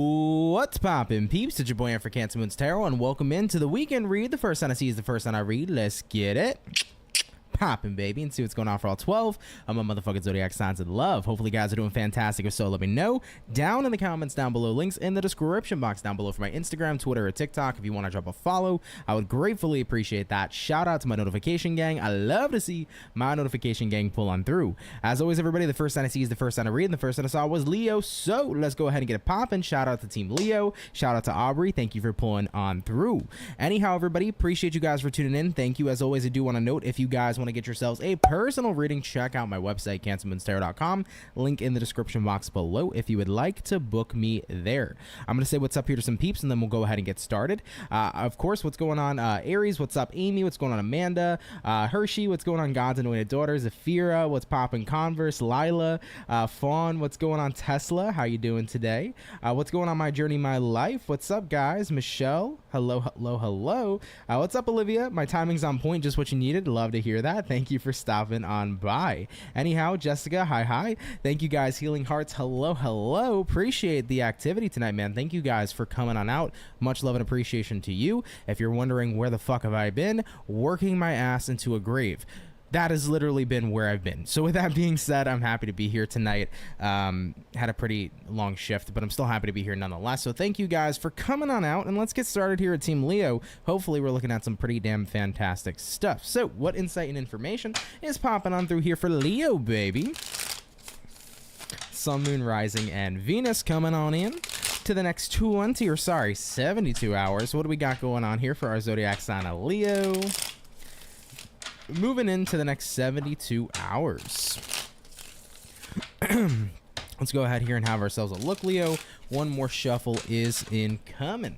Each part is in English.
What's poppin', peeps? It's your boy for CancerMoonsTarot, and welcome into the weekend read. The first sign I see is the first sign I read. Let's get it poppin', baby, and see what's going on for all 12 of my motherfucking zodiac signs in love. Hopefully you guys are doing fantastic. If so, let me know down in the comments down below. Links in the description box down below for my Instagram, Twitter, or TikTok. If you want to drop a follow, I would gratefully appreciate that. Shout out to my notification gang. I love to see my notification gang pull on through. As always, everybody, the first sign I see is the first sign I read, and the first sign I saw was Leo. So let's go ahead and get it poppin'. Shout out to Team Leo. Shout out to Aubrey. Thank you for pulling on through. Anyhow, everybody, appreciate you guys for tuning in. Thank you. As always, I do want to note, if you guys want to get yourselves a personal reading, check out my website, CancerMoonsTarot.com. Link in the description box below if you would like to book me there. I'm going to say what's up here to some peeps, and then we'll go ahead and get started. Of course, what's going on, Aries? What's up, Amy? What's going on, Amanda? Hershey? What's going on, God's Anointed Daughter? Zafira? What's poppin', Converse? Lila? Fawn? What's going on, Tesla? How you doing today? What's going on, My Journey, My Life? What's up, guys? Michelle? Hello, hello, hello. What's up, Olivia? My timing's on point, just what you needed. Love to hear that. Thank you for stopping on by. Anyhow, Jessica, hi. Thank you guys. Healing Hearts, hello. Appreciate the activity tonight, man. Thank you guys for coming on out. Much love and appreciation to you. If you're wondering where the fuck have I been, working my ass into a grave. That has literally been where I've been. So with that being said, I'm happy to be here tonight. Had a pretty long shift, but I'm still happy to be here nonetheless. So thank you guys for coming on out, and let's get started here at Team Leo. Hopefully we're looking at some pretty damn fantastic stuff. So what insight and information is popping on through here for Leo, baby? Sun, Moon, Rising, and Venus coming on in to the next 72 hours. What do we got going on here for our zodiac sign of Leo? Moving into the next 72 hours. Let's go ahead here and have ourselves a look, Leo. One more shuffle is incoming.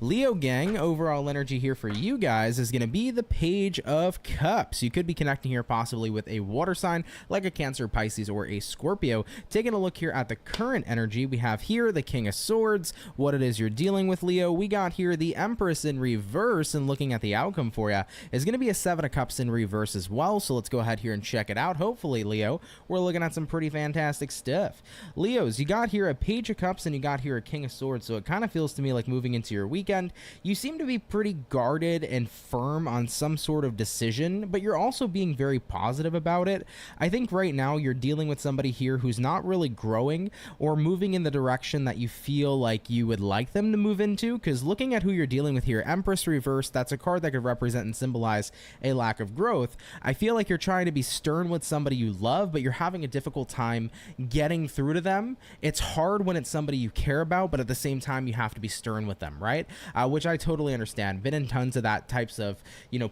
Leo gang, overall energy here for you guys is going to be the Page of Cups. You could be connecting here possibly with a water sign like a Cancer, Pisces, or a Scorpio. Taking a look here at the current energy, we have here the King of Swords, what it is you're dealing with, Leo. We got here the Empress in reverse, and looking at the outcome for you is going to be a Seven of Cups in reverse as well. So let's go ahead here and check it out. Hopefully, Leo, we're looking at some pretty fantastic stuff. Leos, you got here a Page of Cups and you got here a King of Swords, so it kind of feels to me like moving into your weekend. You seem to be pretty guarded and firm on some sort of decision, but you're also being very positive about it. I think right now you're dealing with somebody here who's not really growing or moving in the direction that you feel like you would like them to move into, because looking at who you're dealing with here, Empress reverse, that's a card that could represent and symbolize a lack of growth. I feel like you're trying to be stern with somebody you love, but you're having a difficult time getting through to them. It's hard when it's somebody you care about, but at the same time you have to be stern with them, right? Which I totally understand. Been in tons of that types of,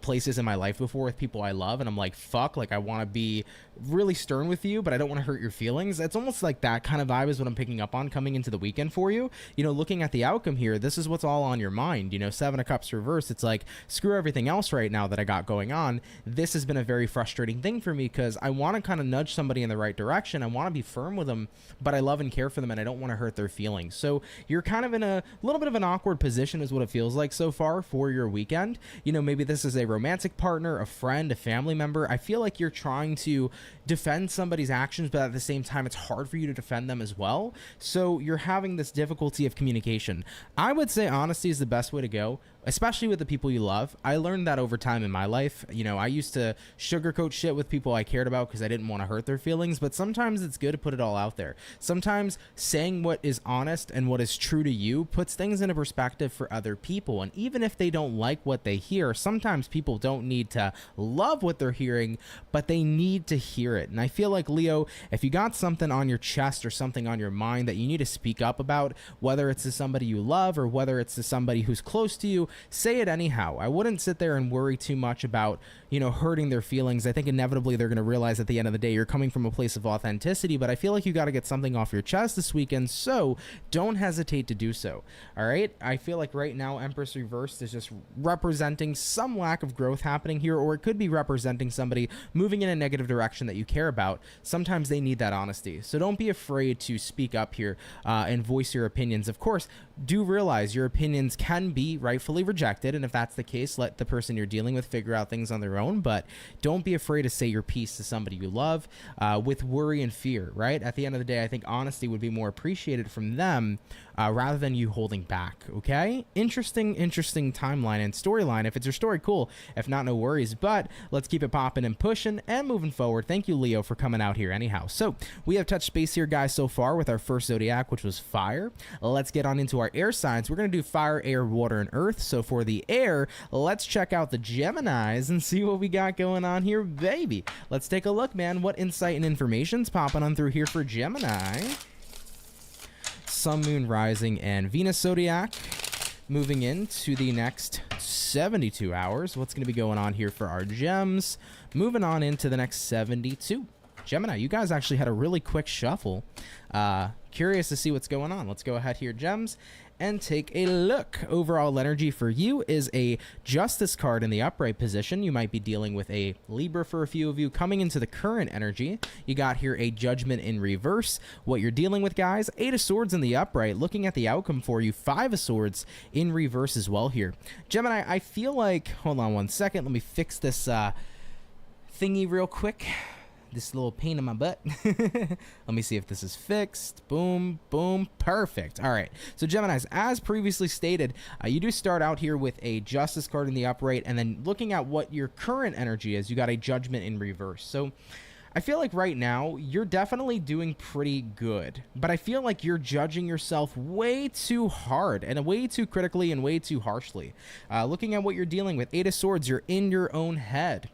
places in my life before with people I love, and I'm like, fuck, like I want to be really stern with you, but I don't want to hurt your feelings. It's almost like that kind of vibe is what I'm picking up on coming into the weekend for you. Looking at the outcome here, this is what's all on your mind. Seven of Cups reverse, it's like, screw everything else right now that I got going on. This has been a very frustrating thing for me because I want to kind of nudge somebody in the right direction. I want to be firm with them, but I love and care for them, and I don't want to hurt their feelings. So you're kind of in a little bit of an awkward position is what it feels like so far for your weekend. Maybe this is a romantic partner, a friend, a family member. I feel like you're trying to defend somebody's actions, but at the same time it's hard for you to defend them as well. So you're having this difficulty of communication. I would say honesty is the best way to go, especially with the people you love. I learned that over time in my life. I used to sugarcoat shit with people I cared about because I didn't want to hurt their feelings, but sometimes it's good to put it all out there. Sometimes saying what is honest and what is true to you puts things into perspective for other people, and even if they don't like what they hear, sometimes people don't need to love what they're hearing, but they need to hear it. And I feel like, Leo, if you got something on your chest or something on your mind that you need to speak up about, whether it's to somebody you love or whether it's to somebody who's close to you, say it anyhow. I wouldn't sit there and worry too much about, hurting their feelings. I think inevitably they're going to realize at the end of the day you're coming from a place of authenticity, but I feel like you got to get something off your chest this weekend, so don't hesitate to do so. All right? I feel like right now Empress reversed is just representing some lack of growth happening here, or it could be representing somebody moving in a negative direction that you care about. Sometimes they need that honesty. So don't be afraid to speak up here and voice your opinions. Of course, do realize your opinions can be rightfully gently reject it. And if that's the case, let the person you're dealing with figure out things on their own. But don't be afraid to say your piece to somebody you love with worry and fear, right? At the end of the day, I think honesty would be more appreciated from them rather than you holding back, okay? Interesting timeline and storyline. If it's your story, cool. If not, no worries. But let's keep it popping and pushing and moving forward. Thank you, Leo, for coming out here anyhow. So we have touched base here, guys, so far with our first zodiac, which was fire. Let's get on into our air signs. We're going to do fire, air, water, and earth. So for the air, let's check out the Geminis and see what we got going on here, baby. Let's take a look, man. What insight and information's popping on through here for Gemini? Sun, Moon, Rising, and Venus zodiac. Moving into the next 72 hours. What's going to be going on here for our gems? Moving on into the next 72. Gemini, you guys actually had a really quick shuffle. Curious to see what's going on. Let's go ahead here, gems, and take a look. Overall energy for you is a Justice card in the upright position. You might be dealing with a Libra for a few of you. Coming into the current energy, you got here a Judgment in reverse. What you're dealing with, guys, 8 of Swords in the upright. Looking at the outcome for you, 5 of Swords in reverse as well here. Gemini, I feel like, hold on one second. Let me fix this thingy real quick. This little pain in my butt. Let me see if this is fixed. Boom, boom, perfect. All right, so Geminis, as previously stated, you do start out here with a Justice card in the upright, and then looking at what your current energy is, you got a Judgment in reverse. So I feel like right now you're definitely doing pretty good, but I feel like you're judging yourself way too hard and way too critically and way too harshly. Looking at what you're dealing with, 8 of Swords, you're in your own head.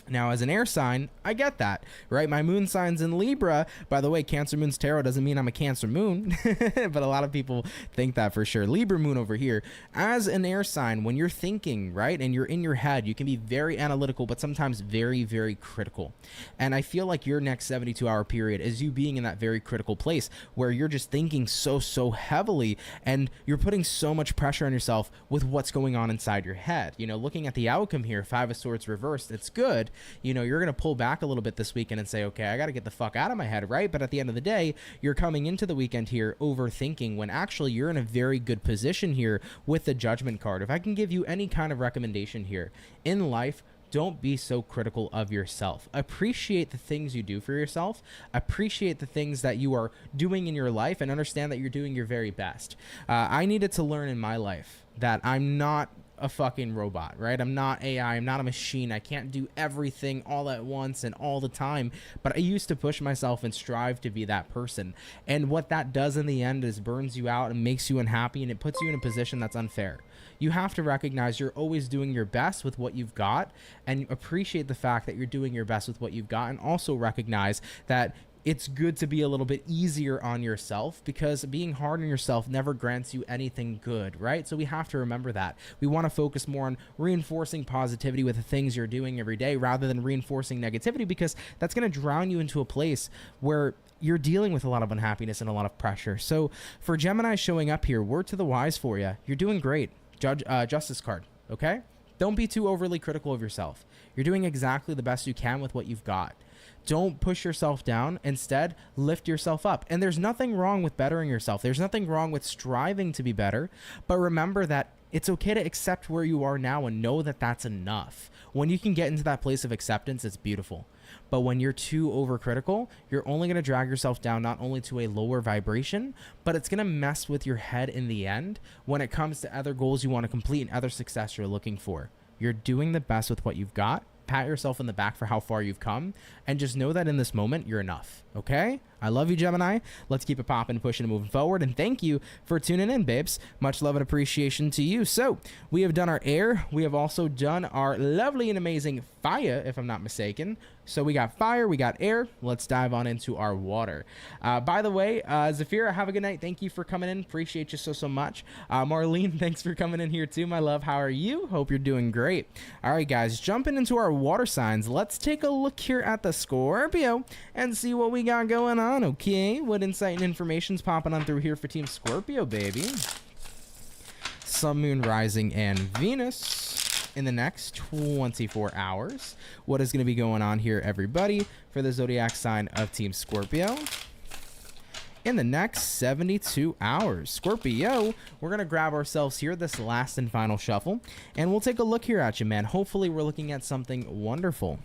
Now, as an air sign, I get that, right? My moon sign's in Libra. By the way, CancerMoonsTarot doesn't mean I'm a Cancer moon, but a lot of people think that for sure. Libra moon over here. As an air sign, when you're thinking, right, and you're in your head, you can be very analytical, but sometimes very, very critical. And I feel like your next 72-hour period is you being in that very critical place where you're just thinking so heavily, and you're putting so much pressure on yourself with what's going on inside your head. You know, looking at the outcome here, 5 of Swords reversed, it's good. You know, you're going to pull back a little bit this weekend and say, okay, I got to get the fuck out of my head, right? But at the end of the day, you're coming into the weekend here overthinking when actually you're in a very good position here with the Judgment card. If I can give you any kind of recommendation here in life, don't be so critical of yourself. Appreciate the things you do for yourself. Appreciate the things that you are doing in your life and understand that you're doing your very best. I needed to learn in my life that I'm not a fucking robot, right? I'm not AI. I'm not a machine. I can't do everything all at once and all the time, but I used to push myself and strive to be that person. And what that does in the end is burns you out and makes you unhappy, and it puts you in a position that's unfair. You have to recognize you're always doing your best with what you've got, and appreciate the fact that you're doing your best with what you've got, and also recognize that it's good to be a little bit easier on yourself, because being hard on yourself never grants you anything good, right? So we have to remember that. We want to focus more on reinforcing positivity with the things you're doing every day rather than reinforcing negativity, because that's going to drown you into a place where you're dealing with a lot of unhappiness and a lot of pressure. So for Gemini showing up here, word to the wise for you. You're doing great. Justice card, okay? Don't be too overly critical of yourself. You're doing exactly the best you can with what you've got. Don't push yourself down. Instead, lift yourself up. And there's nothing wrong with bettering yourself. There's nothing wrong with striving to be better. But remember that it's okay to accept where you are now and know that that's enough. When you can get into that place of acceptance, it's beautiful. But when you're too overcritical, you're only going to drag yourself down not only to a lower vibration, but it's going to mess with your head in the end when it comes to other goals you want to complete and other success you're looking for. You're doing the best with what you've got. Pat yourself in the back for how far you've come, and just know that in this moment you're enough. Okay? I love you, Gemini. Let's keep it popping, pushing, and moving forward. And thank you for tuning in, babes. Much love and appreciation to you. So we have done our air. We have also done our lovely and amazing fire, if I'm not mistaken. So we got fire, we got air. Let's dive on into our water. By the way, Zafira, have a good night. Thank you for coming in. Appreciate you so much. Marlene, thanks for coming in here too, my love. How are you? Hope you're doing great. All right, guys, jumping into our water signs. Let's take a look here at the Scorpio and see what we got going on. Okay, what insight and information's popping on through here for Team Scorpio, baby? Sun, Moon, Rising, and Venus in the next 24 hours. What is going to be going on here, everybody, for the zodiac sign of Team Scorpio? in the next 72 hours. Scorpio, we're going to grab ourselves here this last and final shuffle, and we'll take a look here at you, man. Hopefully we're looking at something wonderful.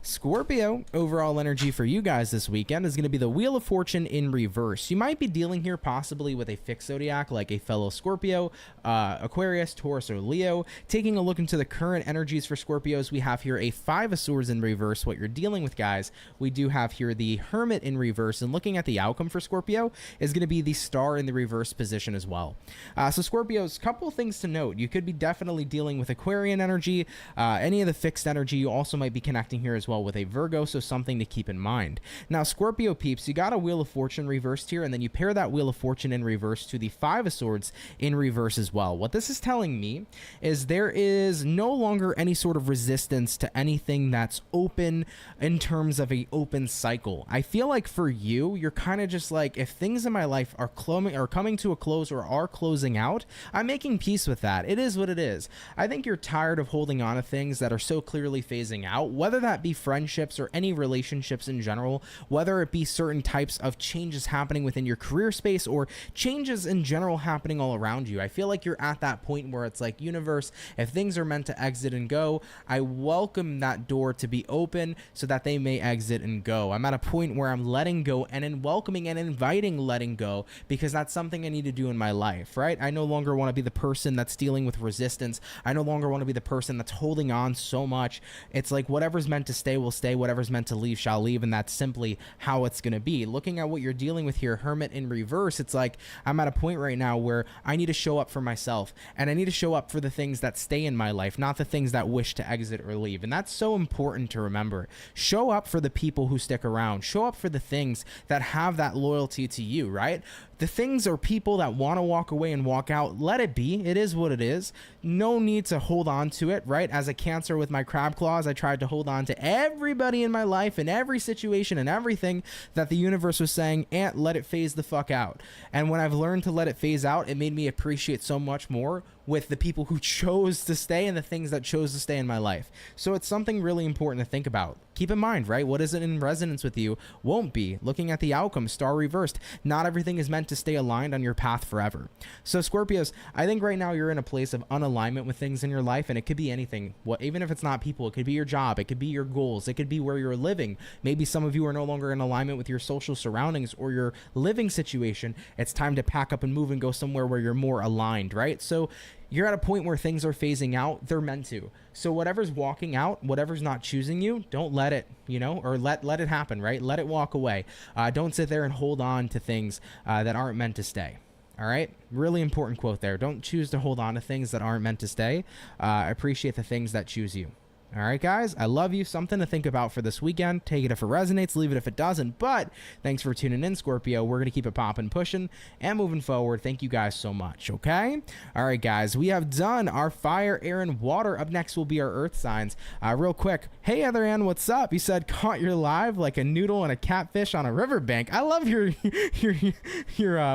Scorpio, overall energy for you guys this weekend is going to be the Wheel of Fortune in reverse. You might be dealing here possibly with a fixed zodiac like a fellow Scorpio, Aquarius, Taurus, or Leo. Taking a look into the current energies for Scorpios, we have here a Five of Swords in reverse. What you're dealing with, guys, we do have here the Hermit in reverse, and looking at the outcome for Scorpio is going to be the Star in the reverse position as well. So Scorpios, couple things to note. You could be definitely dealing with Aquarian energy, any of the fixed energy. You also might be connecting here as well with a Virgo, so something to keep in mind. Now, Scorpio peeps, you got a Wheel of Fortune reversed here, and then you pair that Wheel of Fortune in reverse to the Five of Swords in reverse as well. What this is telling me is there is no longer any sort of resistance to anything that's open in terms of a open cycle. I feel like for you, you're kind of just like, if things in my life are coming to a close or are closing out, I'm making peace with that. It is what it is. I think you're tired of holding on to things that are so clearly phasing out, whether that be friendships or any relationships in general, whether it be certain types of changes happening within your career space or changes in general happening all around you. I feel like you're at that point where it's like, universe, if things are meant to exit and go, I welcome that door to be open so that they may exit and go. I'm at a point where I'm letting go and in welcoming and inviting letting go, because that's something I need to do in my life, right? I no longer want to be the person that's dealing with resistance. I no longer want to be the person that's holding on so much. It's like whatever's meant to stay will stay, whatever's meant to leave shall leave, and that's simply how it's going to be. Looking at what you're dealing with here, Hermit in reverse, it's like I'm at a point right now where I need to show up for myself, and I need to show up for the things that stay in my life, not the things that wish to exit or leave. And that's so important to remember. Show up for the people who stick around. Show up for the things that have that loyalty to you, right? The things or people that want to walk away and walk out, let it be. It is what it is. No need to hold on to it, right? As a Cancer with my crab claws, I tried to hold on to everybody in my life and every situation and everything that the universe was saying, and let it phase the fuck out. And when I've learned to let it phase out, it made me appreciate so much more with the people who chose to stay and the things that chose to stay in my life. So it's something really important to think about. Keep in mind, right? What isn't in resonance with you won't be. Looking at the outcome, Star reversed. Not everything is meant to stay aligned on your path forever. So Scorpios, I think right now you're in a place of unalignment with things in your life, and it could be anything. Even if it's not people, it could be your job, it could be your goals, it could be where you're living. Maybe some of you are no longer in alignment with your social surroundings or your living situation. It's time to pack up and move and go somewhere where you're more aligned, right? So you're at a point where things are phasing out. They're meant to. So whatever's walking out, whatever's not choosing you, don't let it, or let it happen, right? Let it walk away. Don't sit there and hold on to things that aren't meant to stay. All right. Really important quote there. Don't choose to hold on to things that aren't meant to stay. Appreciate the things that choose you. All right, guys, I love you. Something to think about for this weekend. Take it if it resonates, leave it if it doesn't. But thanks for tuning in, Scorpio. We're going to keep it popping, pushing, and moving forward. Thank you guys so much, okay? All right, guys, we have done our fire, air, and water. Up next will be our earth signs. Real quick, hey, Heather Ann, what's up? You said caught your live like a noodle and a catfish on a riverbank. I love your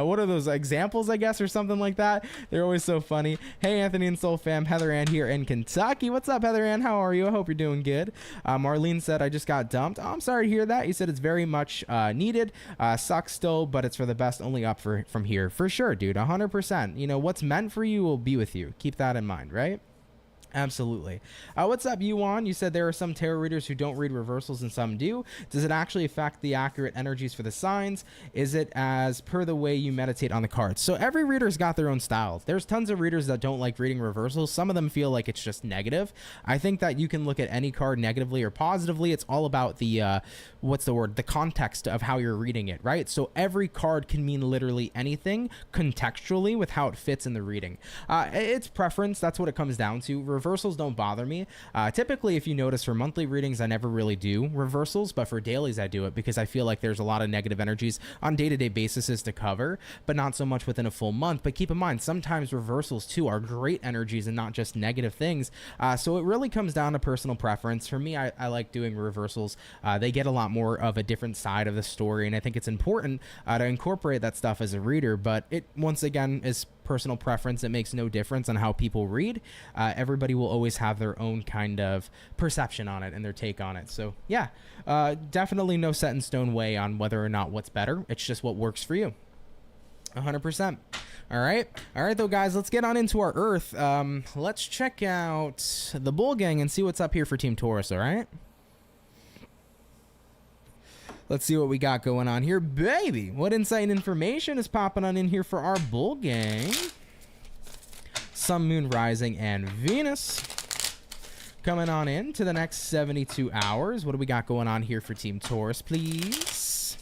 what are those examples, I guess, or something like that? They're always so funny. Hey, Anthony and Soul Fam, Heather Ann here in Kentucky. What's up, Heather Ann? How are you? I hope you're doing good. Marlene said, I just got dumped. Oh, I'm sorry to hear that. You said it's very much needed. Sucks still, but it's for the best, only up from here. For sure, dude. 100%. What's meant for you will be with you. Keep that in mind, right? Absolutely. What's up, Yuan? You said there are some tarot readers who don't read reversals and some do. Does it actually affect the accurate energies for the signs? Is it as per the way you meditate on the cards? So every reader's got their own style. There's tons of readers that don't like reading reversals. Some of them feel like it's just negative. I think that you can look at any card negatively or positively. It's all about the, the context of how you're reading it, right? So every card can mean literally anything contextually with how it fits in the reading. It's preference. That's what it comes down to. Reversals don't bother me. Typically, if you notice, for monthly readings, I never really do reversals, but for dailies, I do it because I feel like there's a lot of negative energies on day-to-day basis to cover, but not so much within a full month. But keep in mind, sometimes reversals too are great energies and not just negative things. So it really comes down to personal preference. For me, I like doing reversals. They get a lot more of a different side of the story, and I think it's important to incorporate that stuff as a reader, but it, once again, is personal preference. It makes no difference on how people read. Everybody will always have their own kind of perception on it and their take on it. So yeah, definitely no set in stone way on whether or not what's better. It's just what works for you. 100%. All right though, guys, let's get on into our Earth. Let's check out the Bull Gang and see what's up here for Team Taurus. All right, let's see what we got going on here, baby. What insight and information is popping on in here for our Bull Gang? Sun, Moon, Rising, and Venus coming on in to the next 72 hours. What do we got going on here for Team Taurus, please?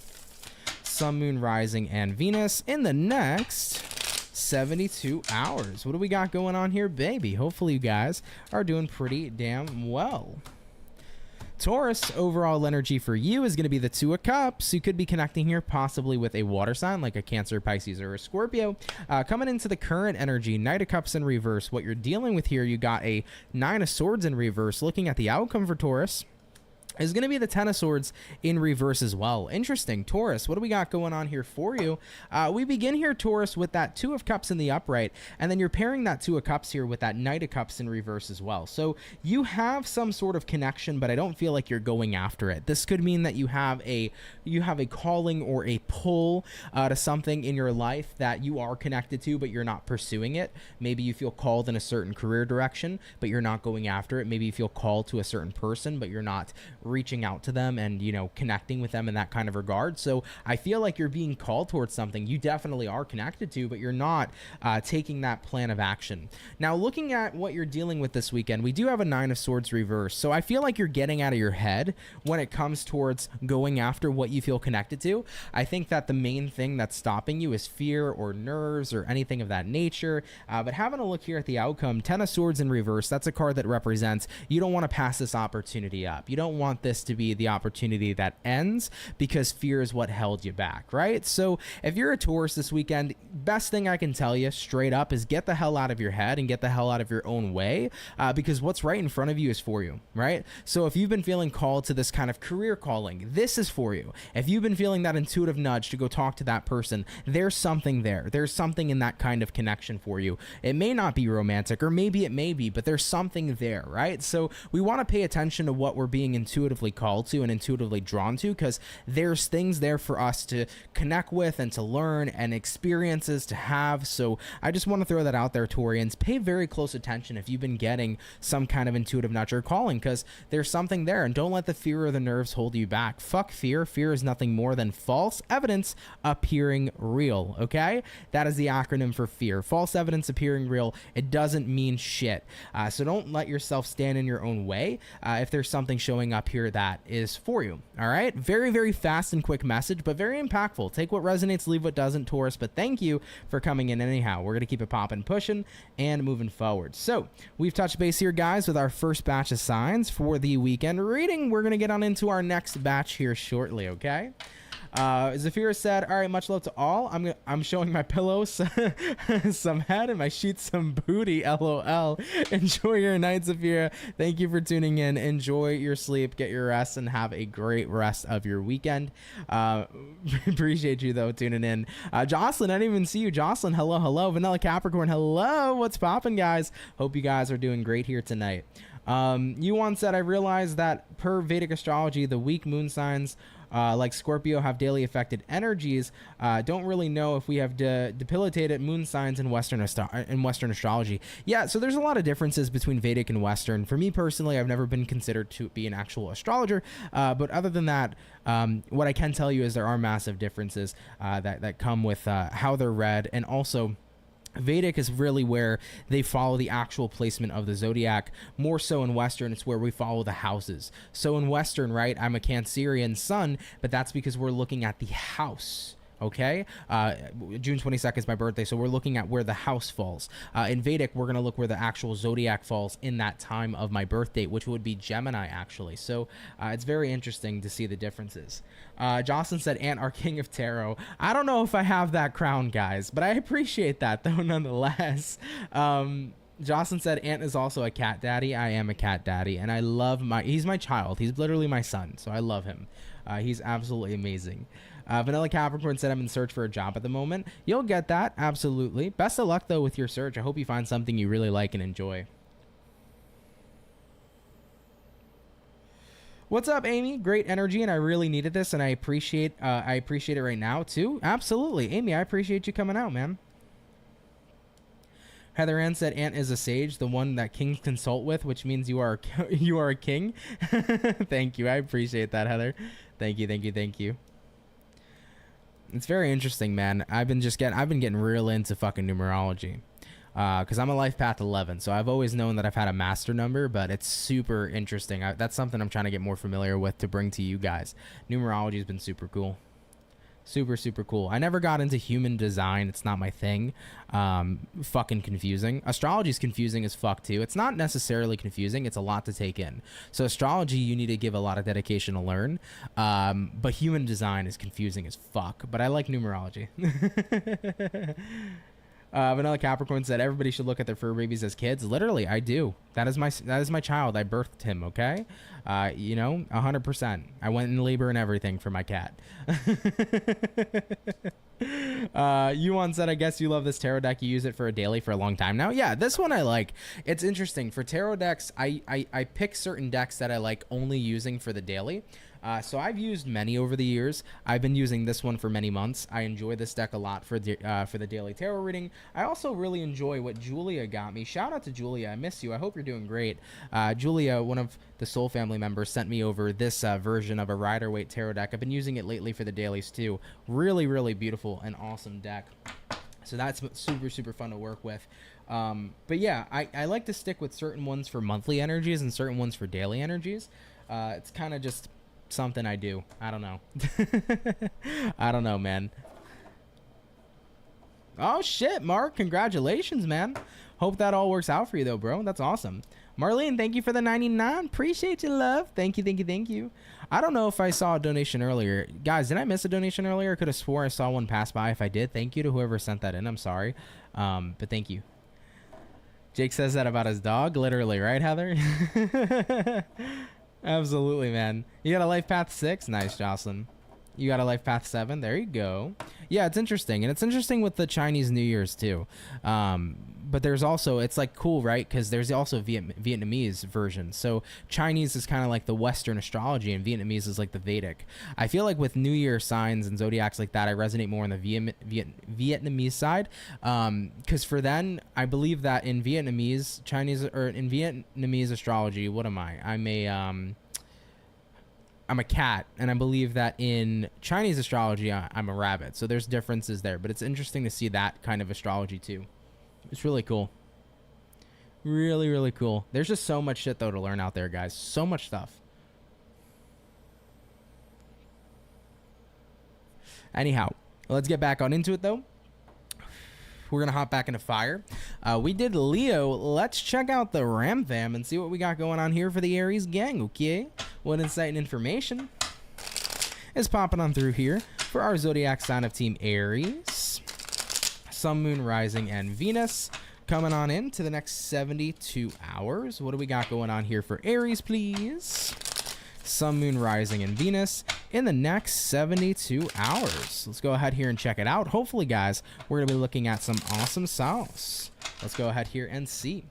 Sun, Moon, Rising, and Venus in the next 72 hours. What do we got going on here, baby? Hopefully you guys are doing pretty damn well. Taurus, overall energy for you is going to be the Two of Cups. You could be connecting here possibly with a water sign like a Cancer, Pisces, or a Scorpio. Coming into the current energy, Knight of Cups in reverse. What you're dealing with here, you got a Nine of Swords in reverse. Looking at the outcome for Taurus is going to be the Ten of Swords in reverse as well. Interesting. Taurus, what do we got going on here for you? We begin here, Taurus, with that Two of Cups in the upright, and then you're pairing that Two of Cups here with that Knight of Cups in reverse as well. So you have some sort of connection, but I don't feel like you're going after it. This could mean that you have a calling or a pull to something in your life that you are connected to, but you're not pursuing it. Maybe you feel called in a certain career direction, but you're not going after it. Maybe you feel called to a certain person, but you're not reaching out to them and, you know, connecting with them in that kind of regard. So I feel like you're being called towards something you definitely are connected to, but you're not taking that plan of action. Now, looking at what you're dealing with this weekend, we do have a Nine of Swords reverse. So I feel like you're getting out of your head when it comes towards going after what you feel connected to. I think that the main thing that's stopping you is fear or nerves or anything of that nature. But having a look here at the outcome, Ten of Swords in reverse, that's a card that represents you don't want to pass this opportunity up. You don't want this to be the opportunity that ends because fear is what held you back, right? So if you're a Taurus this weekend, best thing I can tell you straight up is get the hell out of your head and get the hell out of your own way, because what's right in front of you is for you, right? So if you've been feeling called to this kind of career calling, this is for you. If you've been feeling that intuitive nudge to go talk to that person, there's something there. There's something in that kind of connection for you. It may not be romantic, or maybe it may be, but there's something there, right? So we want to pay attention to what we're being intuitively called to and intuitively drawn to, because there's things there for us to connect with and to learn and experiences to have. So I just want to throw that out there, Taurians. Pay very close attention if you've been getting some kind of intuitive nudge or calling, because there's something there, and don't let the fear or the nerves hold you back. Fuck fear. Fear is nothing more than false evidence appearing real, okay? That is the acronym for fear. False evidence appearing real. It doesn't mean shit. So don't let yourself stand in your own way if there's something showing up here that is for you. All right, very, very fast and quick message, but very impactful. Take what resonates, leave what doesn't, Taurus. But thank you for coming in anyhow. We're gonna keep it popping, pushing, and moving forward. So we've touched base here, guys, with our first batch of signs for the weekend reading. We're gonna get on into our next batch here shortly. Okay. Zafira said, all right, much love to all. I'm showing my pillows some head and my sheets some booty, LOL. Enjoy your night, Zafira. Thank you for tuning in. Enjoy your sleep, get your rest, and have a great rest of your weekend. Appreciate you, though, tuning in. Jocelyn, I didn't even see you. Jocelyn, hello. Vanilla Capricorn, hello. What's poppin', guys? Hope you guys are doing great here tonight. Yuan said, I realized that per Vedic astrology, the weak moon signs like Scorpio have daily affected energies. Don't really know if we have debilitated moon signs in Western astrology. Yeah, so there's a lot of differences between Vedic and Western. For me personally, I've never been considered to be an actual astrologer, but other than that, what I can tell you is there are massive differences that come with how they're read, and also Vedic is really where they follow the actual placement of the zodiac. More so in Western, it's where we follow the houses. So in Western, right, I'm a Cancerian sun, but that's because we're looking at the house. Okay, June 22nd is my birthday, so we're looking at where the house falls. In Vedic, we're going to look where the actual zodiac falls in that time of my birth date, which would be Gemini, actually. So it's very interesting to see the differences. Jocelyn said, Ant, our king of tarot. I don't know if I have that crown, guys, but I appreciate that, though, nonetheless. Jocelyn said, Ant is also a cat daddy. I am a cat daddy, and I love he's my child. He's literally my son, so I love him. He's absolutely amazing. Vanilla Capricorn said, I'm in search for a job at the moment. You'll get that. Absolutely. Best of luck, though, with your search. I hope you find something you really like and enjoy. What's up, Amy? Great energy, and I really needed this, and I appreciate it right now, too. Absolutely. Amy, I appreciate you coming out, man. Heather Ann said, Ant is a sage, the one that kings consult with, which means you are a king. Thank you. I appreciate that, Heather. Thank you, thank you, thank you. It's very interesting, man. I've been getting real into fucking numerology. Because I'm a life path 11, so I've always known that I've had a master number, but it's super interesting. That's something I'm trying to get more familiar with to bring to you guys. Numerology has been super cool. Super, super cool. I never got into human design. It's not my thing. Fucking confusing. Astrology is confusing as fuck, too. It's not necessarily confusing. It's a lot to take in. So astrology, you need to give a lot of dedication to learn. But human design is confusing as fuck. But I like numerology. Vanilla Capricorn said everybody should look at their fur babies as kids. Literally, I do. That is my child. I birthed him. Okay, 100%. I went in labor and everything for my cat. Yuan said, I guess you love this tarot deck. You use it for a daily for a long time now. Yeah, this one I like. It's interesting. For tarot decks, I pick certain decks that I like only using for the daily. So I've used many over the years. I've been using this one for many months. I enjoy this deck a lot for the daily tarot reading. I also really enjoy what Julia got me. Shout out to Julia. I miss you. I hope you're doing great. Julia, one of the Soul family members, sent me over this version of a Rider-Waite tarot deck. I've been using it lately for the dailies too. Really, really beautiful and awesome deck. So that's super, super fun to work with. But yeah, I like to stick with certain ones for monthly energies and certain ones for daily energies. It's kind of just something I do. I don't know. I don't know, man. Oh shit, Mark, congratulations, man. Hope that all works out for you though, bro. That's awesome. Marlene, thank you for the 99. Appreciate you, love. Thank you, thank you, thank you. I don't know if I saw a donation earlier. Guys, did I miss a donation earlier? I could have swore I saw one pass by. If I did, thank you to whoever sent that in. I'm sorry. But thank you. Jake says that about his dog. Literally, right, Heather? Absolutely, man. You got a life path 6? Nice, Jocelyn. You got a life path 7? There you go. Yeah, it's interesting. And it's interesting with the Chinese New Year's, too. But there's also, it's like cool, right? Because there's also Vietnamese version. So Chinese is kind of like the Western astrology, and Vietnamese is like the Vedic. I feel like with New Year signs and zodiacs like that, I resonate more on the Vietnamese side. Because for then, I believe that in Vietnamese, Chinese, or in Vietnamese astrology, what am I? I'm a cat, and I believe that in Chinese astrology, I'm a rabbit. So there's differences there, but it's interesting to see that kind of astrology too. It's really cool. Really, really cool. There's just so much shit, though, to learn out there, guys. So much stuff. Anyhow, let's get back on into it, though. We're going to hop back into fire. We did Leo. Let's check out the Ram Fam and see what we got going on here for the Aries gang, okay? What insight and information is popping on through here for our zodiac sign of Team Aries. Sun, Moon, Rising, and Venus coming on into the next 72 hours. What do we got going on here for Aries, please? Sun, Moon, Rising, and Venus in the next 72 hours. Let's go ahead here and check it out. Hopefully, guys, we're going to be looking at some awesome sauce. Let's go ahead here and see.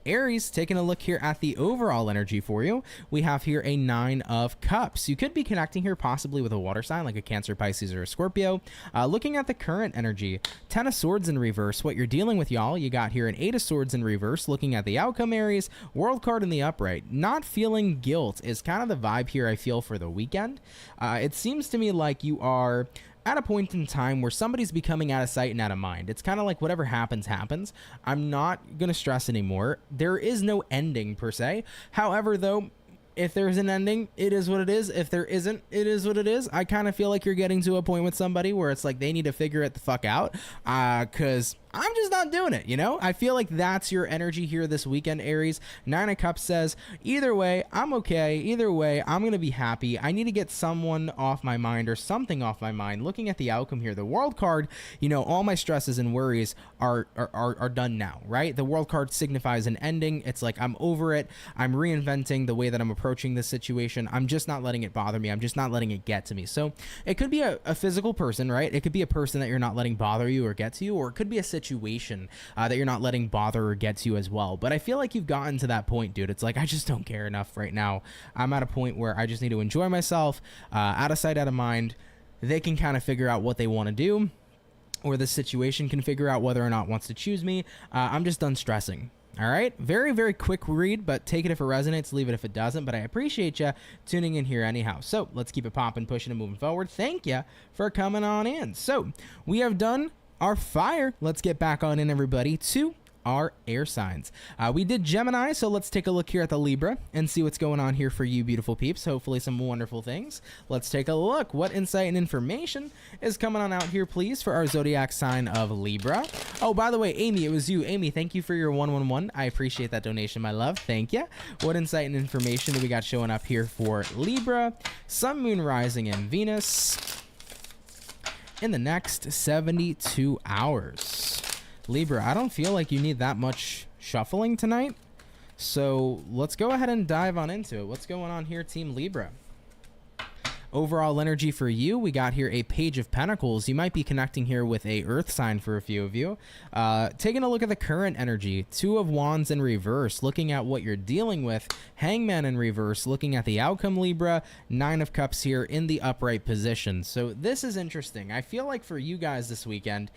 Aries, taking a look here at the overall energy for you. We have here a 9 of Cups. You could be connecting here possibly with a water sign like a Cancer, Pisces, or a Scorpio. Looking at the current energy, 10 of Swords in reverse. What you're dealing with, y'all, you got here an 8 of Swords in reverse. Looking at the outcome, Aries, World card in the upright. Not feeling guilt is kind of the vibe here I feel for the weekend. It seems to me like you are at a point in time where somebody's becoming out of sight and out of mind. It's kind of like whatever happens, happens. I'm not going to stress anymore. There is no ending per se. However, though, if there's an ending, it is what it is. If there isn't, it is what it is. I kind of feel like you're getting to a point with somebody where it's like they need to figure it the fuck out, because I'm just not doing it, you know? I feel like that's your energy here this weekend, Aries. 9 of Cups says, either way, I'm okay. Either way, I'm going to be happy. I need to get someone off my mind or something off my mind. Looking at the outcome here, the World card, you know, all my stresses and worries are done now, right? The World card signifies an ending. It's like I'm over it. I'm reinventing the way that I'm approaching this situation. I'm just not letting it bother me. I'm just not letting it get to me. So it could be a physical person, right? It could be a person that you're not letting bother you or get to you, or it could be a situation that you're not letting bother or get to you as well. But I feel like you've gotten to that point, dude. It's like, I just don't care enough right now. I'm at a point where I just need to enjoy myself, out of sight, out of mind. They can kind of figure out what they want to do, or the situation can figure out whether or not it wants to choose me. I'm just done stressing. All right, very, very quick read, but take it if it resonates, leave it if it doesn't. But I appreciate you tuning in here anyhow. So let's keep it popping, pushing, and moving forward. Thank you for coming on in. So we have done our fire. Let's get back on in, everybody, to our air signs. We did Gemini, so let's take a look here at the Libra and see what's going on here for you beautiful peeps. Hopefully some wonderful things. Let's take a look. What insight and information is coming on out here, please, for our zodiac sign of Libra? Oh, by the way, Amy, it was you. Amy, thank you for your 111. I appreciate that donation, my love. Thank you. What insight and information do we got showing up here for Libra, Sun, Moon, Rising, and Venus in the next 72 hours? Libra, I don't feel like you need that much shuffling tonight, so let's go ahead and dive on into it. What's going on here, Team Libra? Overall energy for you, we got here a Page of Pentacles. You might be connecting here with a Earth sign for a few of you. Taking a look at the current energy, Two of Wands in reverse, looking at what you're dealing with. Hangman in reverse, looking at the outcome, Libra. Nine of Cups here in the upright position. So this is interesting. I feel like for you guys this weekend,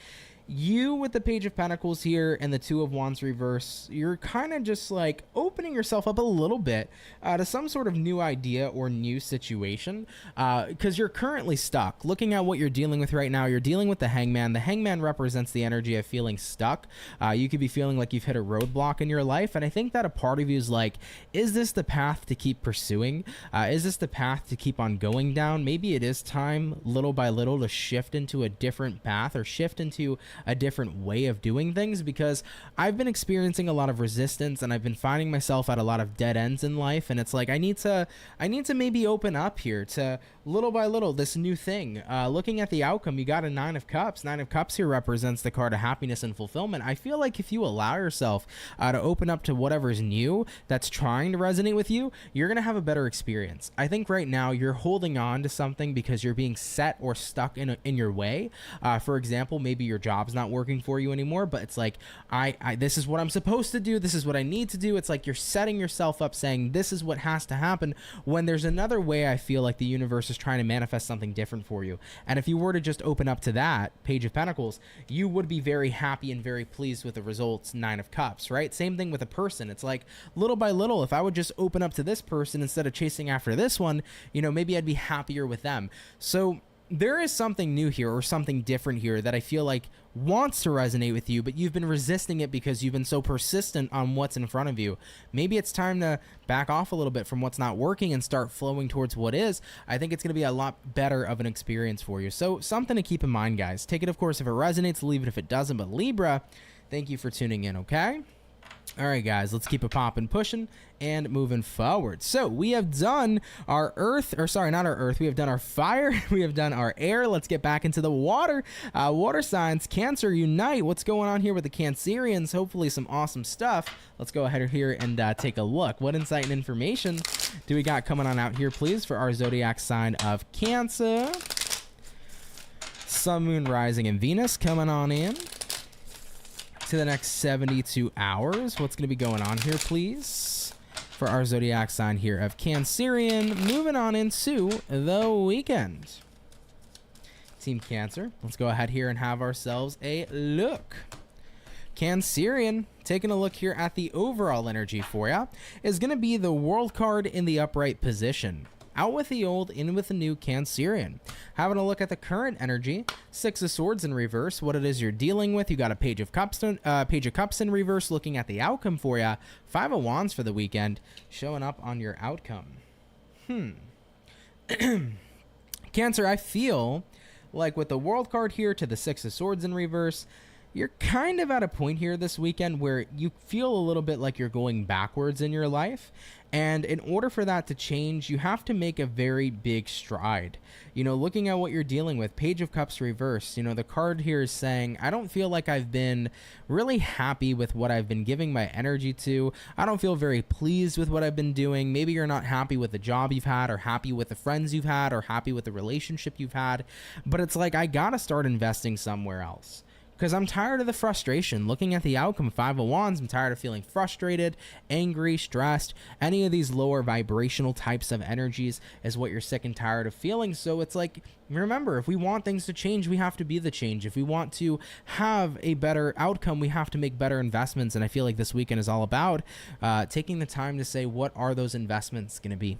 you with the Page of Pentacles here and the Two of Wands reverse, you're kind of just like opening yourself up a little bit to some sort of new idea or new situation, because you're currently stuck. Looking at what you're dealing with right now, you're dealing with the Hangman. The Hangman represents the energy of feeling stuck. You could be feeling like you've hit a roadblock in your life, and I think that a part of you is like, is this the path to keep pursuing? Is this the path to keep on going down? Maybe it is time, little by little, to shift into a different path or shift into a different way of doing things, because I've been experiencing a lot of resistance and I've been finding myself at a lot of dead ends in life, and it's like I need to maybe open up here to little by little this new thing. Looking at the outcome, you got a Nine of Cups. Nine of Cups here represents the card of happiness and fulfillment. I feel like if you allow yourself to open up to whatever's new that's trying to resonate with you, you're gonna have a better experience. I think right now you're holding on to something because you're being set or stuck in your way. For example, maybe your job's not working for you anymore, but it's like, this is what I'm supposed to do, this is what I need to do. It's like you're setting yourself up saying this is what has to happen, when there's another way. I feel like the universe is trying to manifest something different for you, and if you were to just open up to that Page of Pentacles, you would be very happy and very pleased with the results. Nine of Cups, right? Same thing with a person. It's like little by little, if I would just open up to this person instead of chasing after this one, you know, maybe I'd be happier with them. So there is something new here or something different here that I feel like wants to resonate with you, but you've been resisting it because you've been so persistent on what's in front of you. Maybe it's time to back off a little bit from what's not working and start flowing towards what is. I think it's going to be a lot better of an experience for you. So something to keep in mind, guys. Take it, of course, if it resonates, leave it if it doesn't. But Libra, thank you for tuning in, okay? All right, guys, let's keep it popping, pushing, and moving forward. So we have done our earth, or sorry, not our earth. We have done our fire. We have done our air. Let's get back into the water. Water signs, Cancer, unite. What's going on here with the Cancerians? Hopefully some awesome stuff. Let's go ahead here and take a look. What insight and information do we got coming on out here, please, for our zodiac sign of Cancer? Sun, Moon, Rising, and Venus coming on in to the next 72 hours. What's going to be going on here, please, for our zodiac sign here of Cancerian? Moving on into the weekend. Team Cancer, let's go ahead here and have ourselves a look. Cancerian, taking a look here at the overall energy for you, is going to be the World card in the upright position. Out with the old, in with the new, Cancerian. Having a look at the current energy, Six of Swords in reverse, what it is you're dealing with. You got a Page of Cups in reverse, looking at the outcome for you. Five of Wands for the weekend, showing up on your outcome. Cancer, I feel like with the World card here to the Six of Swords in reverse, you're kind of at a point here this weekend where you feel a little bit like you're going backwards in your life. And in order for that to change, you have to make a very big stride. You know, looking at what you're dealing with, Page of Cups reversed, you know, the card here is saying, I don't feel like I've been really happy with what I've been giving my energy to. I don't feel very pleased with what I've been doing. Maybe you're not happy with the job you've had, or happy with the friends you've had, or happy with the relationship you've had. But it's like, I gotta start investing somewhere else. Because I'm tired of the frustration. Looking at the outcome, Five of Wands, I'm tired of feeling frustrated, angry, stressed. Any of these lower vibrational types of energies is what you're sick and tired of feeling. So it's like, remember, if we want things to change, we have to be the change. If we want to have a better outcome, we have to make better investments. And I feel like this weekend is all about taking the time to say, what are those investments going to be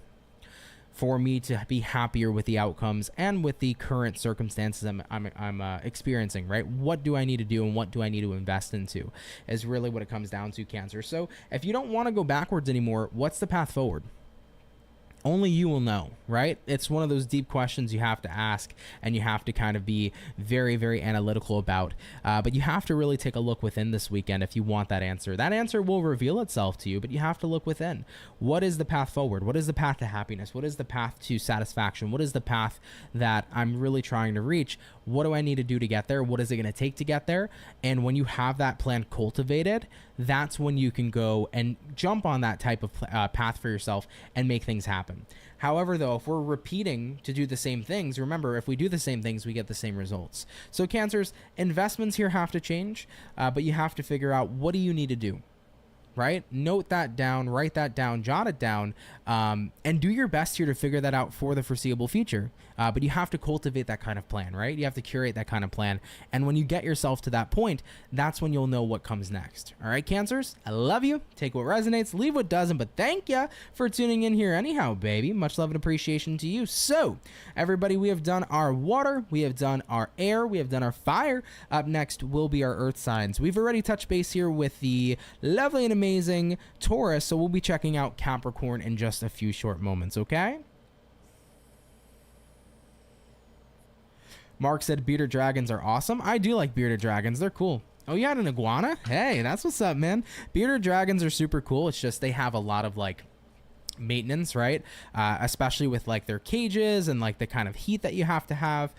for me to be happier with the outcomes and with the current circumstances I'm experiencing, right? What do I need to do and what do I need to invest into is really what it comes down to, Cancer. So if you don't want to go backwards anymore, what's the path forward? Only you will know, right? It's one of those deep questions you have to ask, and you have to kind of be very, very analytical about. But you have to really take a look within this weekend if you want that answer. That answer will reveal itself to you, but you have to look within. What is the path forward? What is the path to happiness? What is the path to satisfaction? What is the path that I'm really trying to reach? What do I need to do to get there? What is it going to take to get there? And when you have that plan cultivated, that's when you can go and jump on that type of path for yourself and make things happen. However, though, if we're repeating to do the same things, remember, if we do the same things, we get the same results. So Cancers, investments here have to change, but you have to figure out, what do you need to do? Right? Note that down, write that down, jot it down, and do your best here to figure that out for the foreseeable future. But you have to cultivate that kind of plan, right? You have to curate that kind of plan. And when you get yourself to that point, that's when you'll know what comes next. All right, Cancers, I love you. Take what resonates, leave what doesn't, but thank you for tuning in here anyhow, baby. Much love and appreciation to you. So, everybody, we have done our water, we have done our air, we have done our fire. Up next will be our earth signs. We've already touched base here with the lovely and amazing Taurus, so we'll be checking out Capricorn in just a few short moments, okay? Mark said bearded dragons are awesome. I do like bearded dragons. They're cool. Oh, you had an iguana? Hey, that's what's up, man. Bearded dragons are super cool. It's just they have a lot of like maintenance, right? Especially with like their cages and like the kind of heat that you have to have.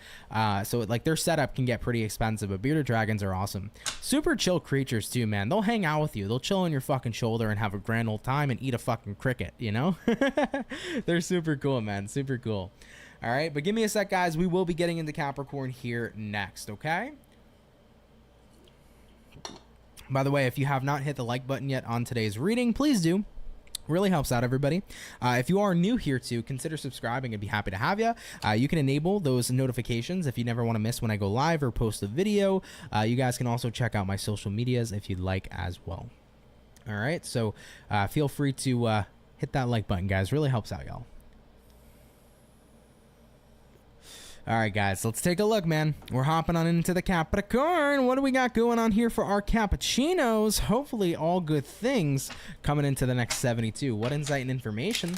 So like their setup can get pretty expensive, but bearded dragons are awesome. Super chill creatures too, man. They'll hang out with you. They'll chill on your fucking shoulder and have a grand old time and eat a fucking cricket, you know? They're super cool, man. Super cool. All right, but give me a sec, guys. We will be getting into Capricorn here next, okay? By the way, if you have not hit the like button yet on today's reading, please do. Really helps out, everybody. If you are new here too, consider subscribing. I'd be happy to have you. You can enable those notifications if you never want to miss when I go live or post a video. You guys can also check out my social medias if you'd like as well. All right, so feel free to hit that like button, guys. Really helps out, y'all. All right, guys, let's take a look, man. We're hopping on into the Capricorn. What do we got going on here for our cappuccinos? Hopefully all good things coming into the next 72. What insight and information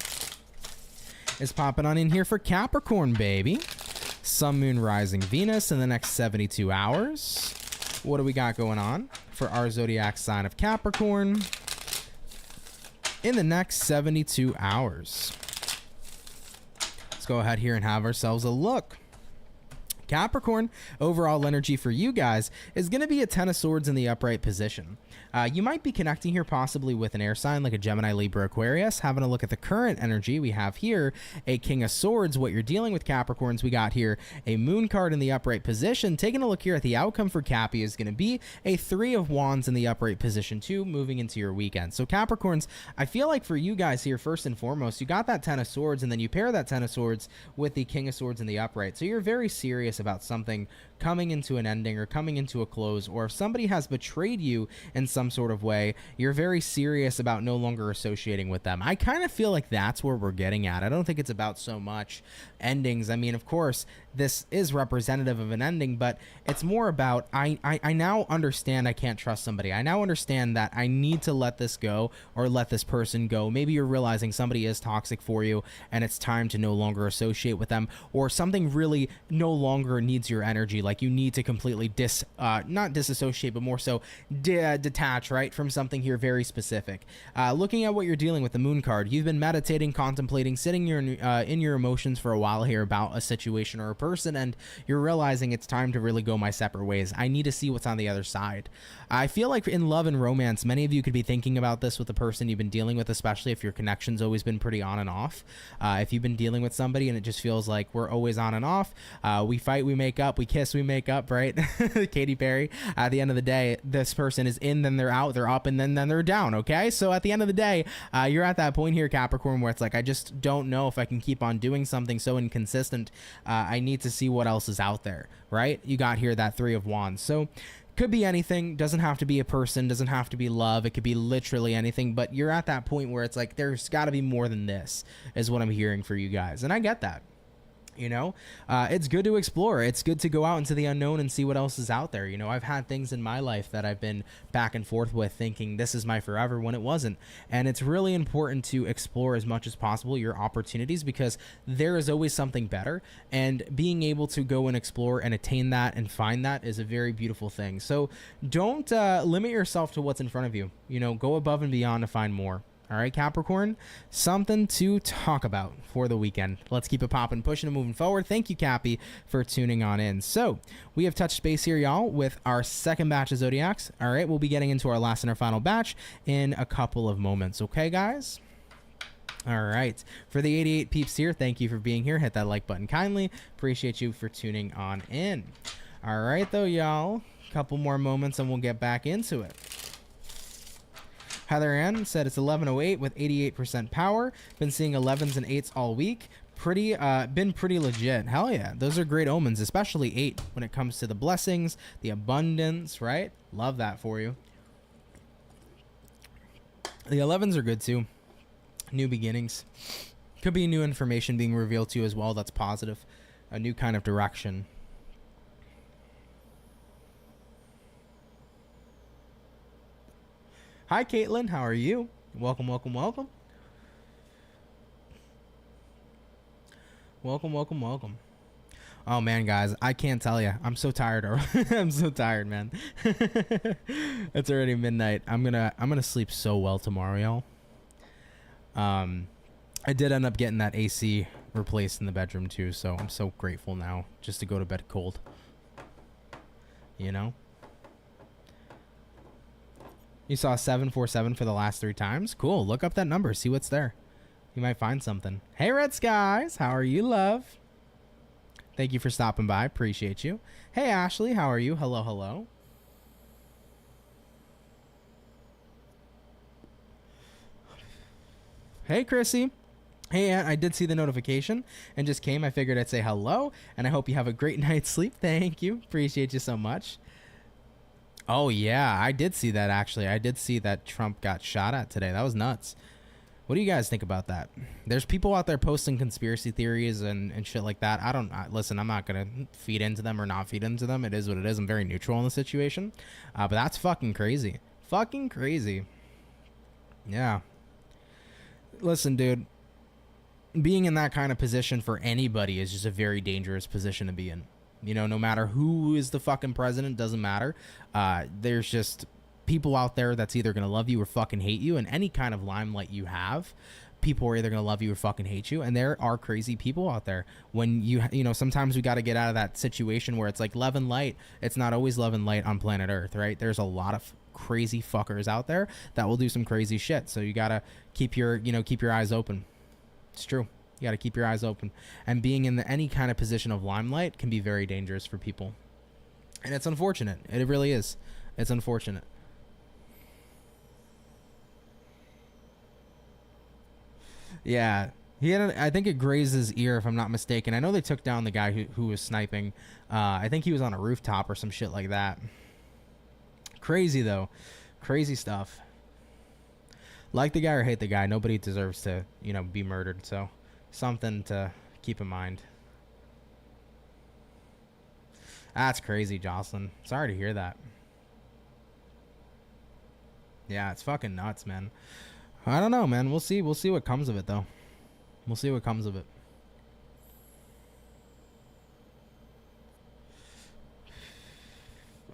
is popping on in here for Capricorn, baby? Sun, Moon, Rising, Venus in the next 72 hours. What do we got going on for our zodiac sign of Capricorn in the next 72 hours? Let's go ahead here and have ourselves a look. Capricorn, overall energy for you guys is going to be a 10 of Swords in the upright position. You might be connecting here possibly with an air sign like a Gemini, Libra, Aquarius. Having a look at the current energy, we have here a King of Swords. What you're dealing with, Capricorns, we got here a Moon card in the upright position. Taking a look here at the outcome for Cappy is going to be a 3 of Wands in the upright position too, moving into your weekend. So Capricorns, I feel like for you guys here, first and foremost, you got that 10 of Swords, and then you pair that 10 of Swords with the King of Swords in the upright. So you're very serious about something coming into an ending or coming into a close, or if somebody has betrayed you in some sort of way, you're very serious about no longer associating with them. I kind of feel like that's where we're getting at. I don't think it's about so much endings. I mean, of course, this is representative of an ending, but it's more about I now understand I can't trust somebody. I now understand that I need to let this go or let this person go. Maybe you're realizing somebody is toxic for you and it's time to no longer associate with them, or something really no longer needs your energy. like you need to completely not disassociate, but more so detach, right, from something here very specific. Looking at what you're dealing with the moon card, you've been meditating, contemplating, sitting in your emotions for a while here about a situation or a person, and you're realizing it's time to really go my separate ways. I need to see what's on the other side. I feel like in love and romance, many of you could be thinking about this with the person you've been dealing with, especially if your connection's always been pretty on and off. If you've been dealing with somebody and it just feels like we're always on and off, we fight, we make up, we kiss, we make up, right? Katy Perry. At the end of the day, this person is in, then they're out, they're up, and then they're down, okay? So at the end of the day, you're at that point here, Capricorn, where it's like, I just don't know if I can keep on doing something so inconsistent. I need to see what else is out there, right? You got here that Three of Wands. So could be anything, doesn't have to be a person, doesn't have to be love, it could be literally anything, but you're at that point where it's like there's got to be more than this, is what I'm hearing for you guys. And I get that. You know, it's good to explore. It's good to go out into the unknown and see what else is out there. You know, I've had things in my life that I've been back and forth with thinking this is my forever when it wasn't. And it's really important to explore as much as possible your opportunities, because there is always something better. And being able to go and explore and attain that and find that is a very beautiful thing. So don't limit yourself to what's in front of you. You know, go above and beyond to find more. All right, Capricorn, something to talk about for the weekend. Let's keep it popping, pushing and moving forward. Thank you, Cappy, for tuning on in. So we have touched base here, y'all, with our second batch of Zodiacs. All right, we'll be getting into our last and our final batch in a couple of moments. Okay, guys? All right. For the 88 peeps here, thank you for being here. Hit that like button kindly. Appreciate you for tuning on in. All right, though, y'all. A couple more moments and we'll get back into it. Heather Ann said it's 11:08 with 88% power. Been seeing 11s and 8s all week. Been pretty legit. Hell yeah. Those are great omens, especially 8 when it comes to the blessings, the abundance, right? Love that for you. The 11s are good too. New beginnings. Could be new information being revealed to you as well. That's positive. A new kind of direction. Hi, Caitlin. How are you? Welcome, welcome, welcome. Welcome, welcome, welcome. Oh, man, guys. I can't tell you. I'm so tired. I'm so tired, man. It's already midnight. I'm gonna sleep so well tomorrow, y'all. I did end up getting that AC replaced in the bedroom, too, so I'm so grateful now just to go to bed cold. You know? You saw 747 for the last 3 times? Cool. Look up that number. See what's there. You might find something. Hey, Red Skies. How are you, love? Thank you for stopping by. Appreciate you. Hey, Ashley. How are you? Hello, hello. Hey, Chrissy. Hey, Aunt. I did see the notification and just came. I figured I'd say hello, and I hope you have a great night's sleep. Thank you. Appreciate you so much. Oh, yeah, I did see that, actually. I did see that Trump got shot at today. That was nuts. What do you guys think about that? There's people out there posting conspiracy theories and shit like that. Listen, I'm not going to feed into them or not feed into them. It is what it is. I'm very neutral in the situation. But that's fucking crazy. Fucking crazy. Yeah. Listen, dude. Being in that kind of position for anybody is just a very dangerous position to be in. You know, no matter who is the fucking president, doesn't matter. There's just people out there that's either going to love you or fucking hate you. And any kind of limelight you have, people are either going to love you or fucking hate you. And there are crazy people out there. When you know, sometimes we got to get out of that situation where it's like love and light. It's not always love and light on planet Earth, right? There's a lot of crazy fuckers out there that will do some crazy shit. So you got to keep your eyes open. It's true. You got to keep your eyes open. And being in any kind of position of limelight can be very dangerous for people. And it's unfortunate. It really is. It's unfortunate. Yeah. I think it grazed his ear, if I'm not mistaken. I know they took down the guy who was sniping. I think he was on a rooftop or some shit like that. Crazy, though. Crazy stuff. Like the guy or hate the guy, nobody deserves to, be murdered. So something to keep in mind. That's crazy, Jocelyn. Sorry to hear that. Yeah, it's fucking nuts, man. I don't know, man. We'll see what comes of it, though. We'll see what comes of it.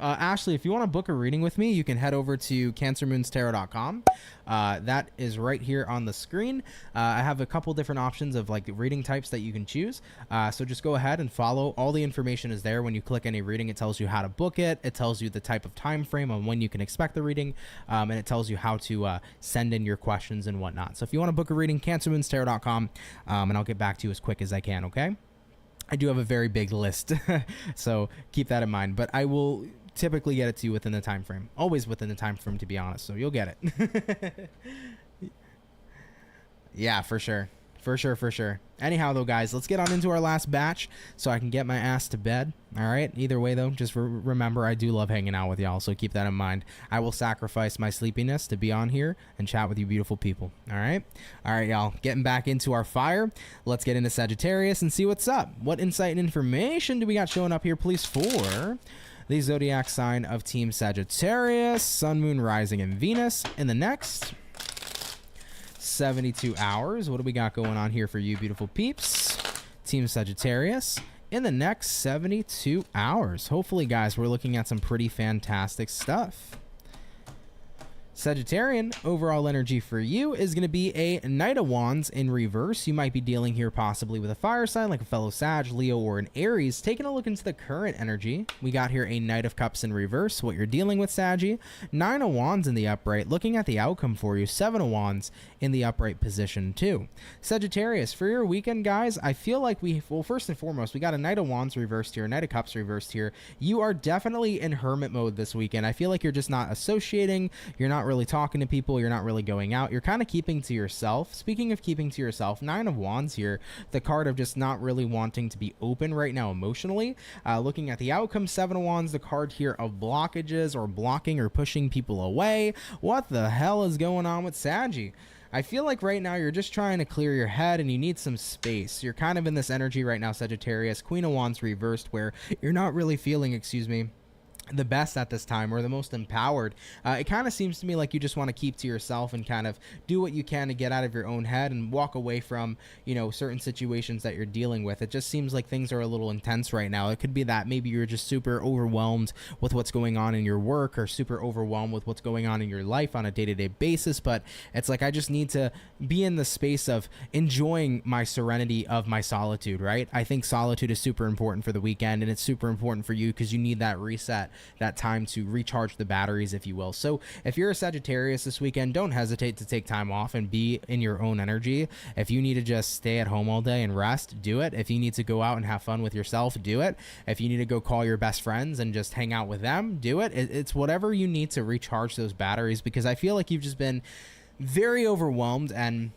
Ashley, if you want to book a reading with me, you can head over to CancerMoonsTarot.com. That is right here on the screen. I have a couple different options of like reading types that you can choose. So just go ahead and follow. All the information is there. When you click any reading, it tells you how to book it. It tells you the type of time frame on when you can expect the reading, and it tells you how to send in your questions and whatnot. So if you want to book a reading, CancerMoonsTarot.com, and I'll get back to you as quick as I can. Okay. I do have a very big list, so keep that in mind. But I will typically get it to you within the time frame. Always within the time frame, to be honest. So you'll get it. Yeah, for sure. For sure. Anyhow, though, guys, let's get on into our last batch so I can get my ass to bed. All right? Either way, though, just remember I do love hanging out with y'all, so keep that in mind. I will sacrifice my sleepiness to be on here and chat with you beautiful people. All right? All right, y'all. Getting back into our fire. Let's get into Sagittarius and see what's up. What insight and information do we got showing up here, please, for the zodiac sign of Team Sagittarius, Sun, Moon, Rising, and Venus in the next 72 hours. What do we got going on here for you beautiful peeps? Team Sagittarius in the next 72 hours. Hopefully, guys, we're looking at some pretty fantastic stuff. Sagittarian, overall energy for you is going to be a Knight of Wands in reverse. You might be dealing here possibly with a fire sign like a fellow Sag, Leo, or an Aries. Taking a look into the current energy, we got here a Knight of Cups in reverse, what you're dealing with, Saggy. 9 of Wands in the upright. Looking at the outcome for you, 7 of Wands in the upright position too. Sagittarius, for your weekend, guys, I feel like well, first and foremost, we got a Knight of Wands reversed here, a Knight of Cups reversed here. You are definitely in hermit mode this weekend. I feel like you're just not associating. You're not really talking to people. You're not really going out. You're kind of keeping to yourself. Speaking of keeping to yourself, 9 of Wands here, the card of just not really wanting to be open right now emotionally. Looking at the outcome, 7 of Wands, the card here of blockages or blocking or pushing people away. What the hell is going on with Saggy? I feel like right now you're just trying to clear your head and you need some space. You're kind of in this energy right now, Sagittarius. Queen of Wands reversed, where you're not really feeling, the best at this time or the most empowered. It kind of seems to me like you just want to keep to yourself and kind of do what you can to get out of your own head and walk away from, certain situations that you're dealing with. It just seems like things are a little intense right now. It could be that maybe you're just super overwhelmed with what's going on in your work or super overwhelmed with what's going on in your life on a day-to-day basis, but it's like I just need to be in the space of enjoying my serenity of my solitude, right? I think solitude is super important for the weekend, and it's super important for you because you need that reset, that time to recharge the batteries, if you will. So if you're a Sagittarius this weekend, don't hesitate to take time off and be in your own energy. If you need to just stay at home all day and rest, do it. If you need to go out and have fun with yourself, do it. If you need to go call your best friends and just hang out with them, do it. It's whatever you need to recharge those batteries, because I feel like you've just been very overwhelmed, and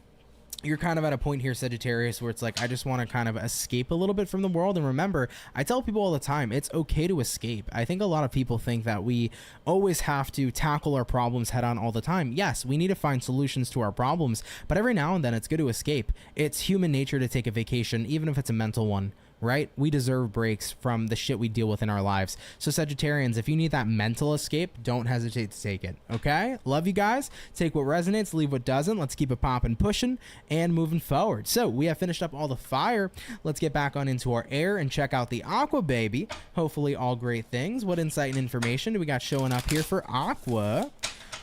you're kind of at a point here, Sagittarius, where it's like, I just want to kind of escape a little bit from the world. And remember, I tell people all the time, it's okay to escape. I think a lot of people think that we always have to tackle our problems head on all the time. Yes, we need to find solutions to our problems, but every now and then it's good to escape. It's human nature to take a vacation, even if it's a mental one. Right? We deserve breaks from the shit we deal with in our lives. So Sagittarians, if you need that mental escape, don't hesitate to take it. Okay? Love you guys. Take what resonates, leave what doesn't. Let's keep it popping, pushing, and moving forward. So we have finished up all the fire. Let's get back on into our air and check out the Aqua baby. Hopefully all great things. What insight and information do we got showing up here for Aqua?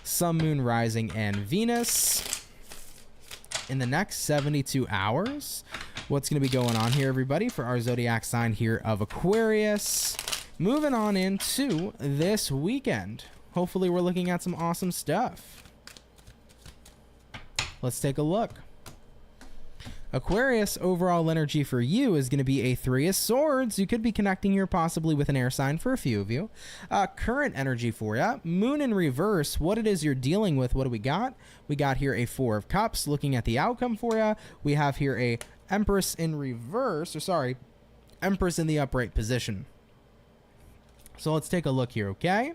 Sun, Moon, Rising, and Venus in the next 72 hours. What's going to be going on here, everybody, for our zodiac sign here of Aquarius? Moving on into this weekend. Hopefully we're looking at some awesome stuff. Let's take a look. Aquarius, overall energy for you is going to be a 3 of Swords. You could be connecting here possibly with an air sign for a few of you. Current energy for you. Moon in reverse. What it is you're dealing with. What do we got? We got here a 4 of Cups. Looking at the outcome for you, we have here a Empress in reverse. Empress in the upright position. So let's take a look here, okay?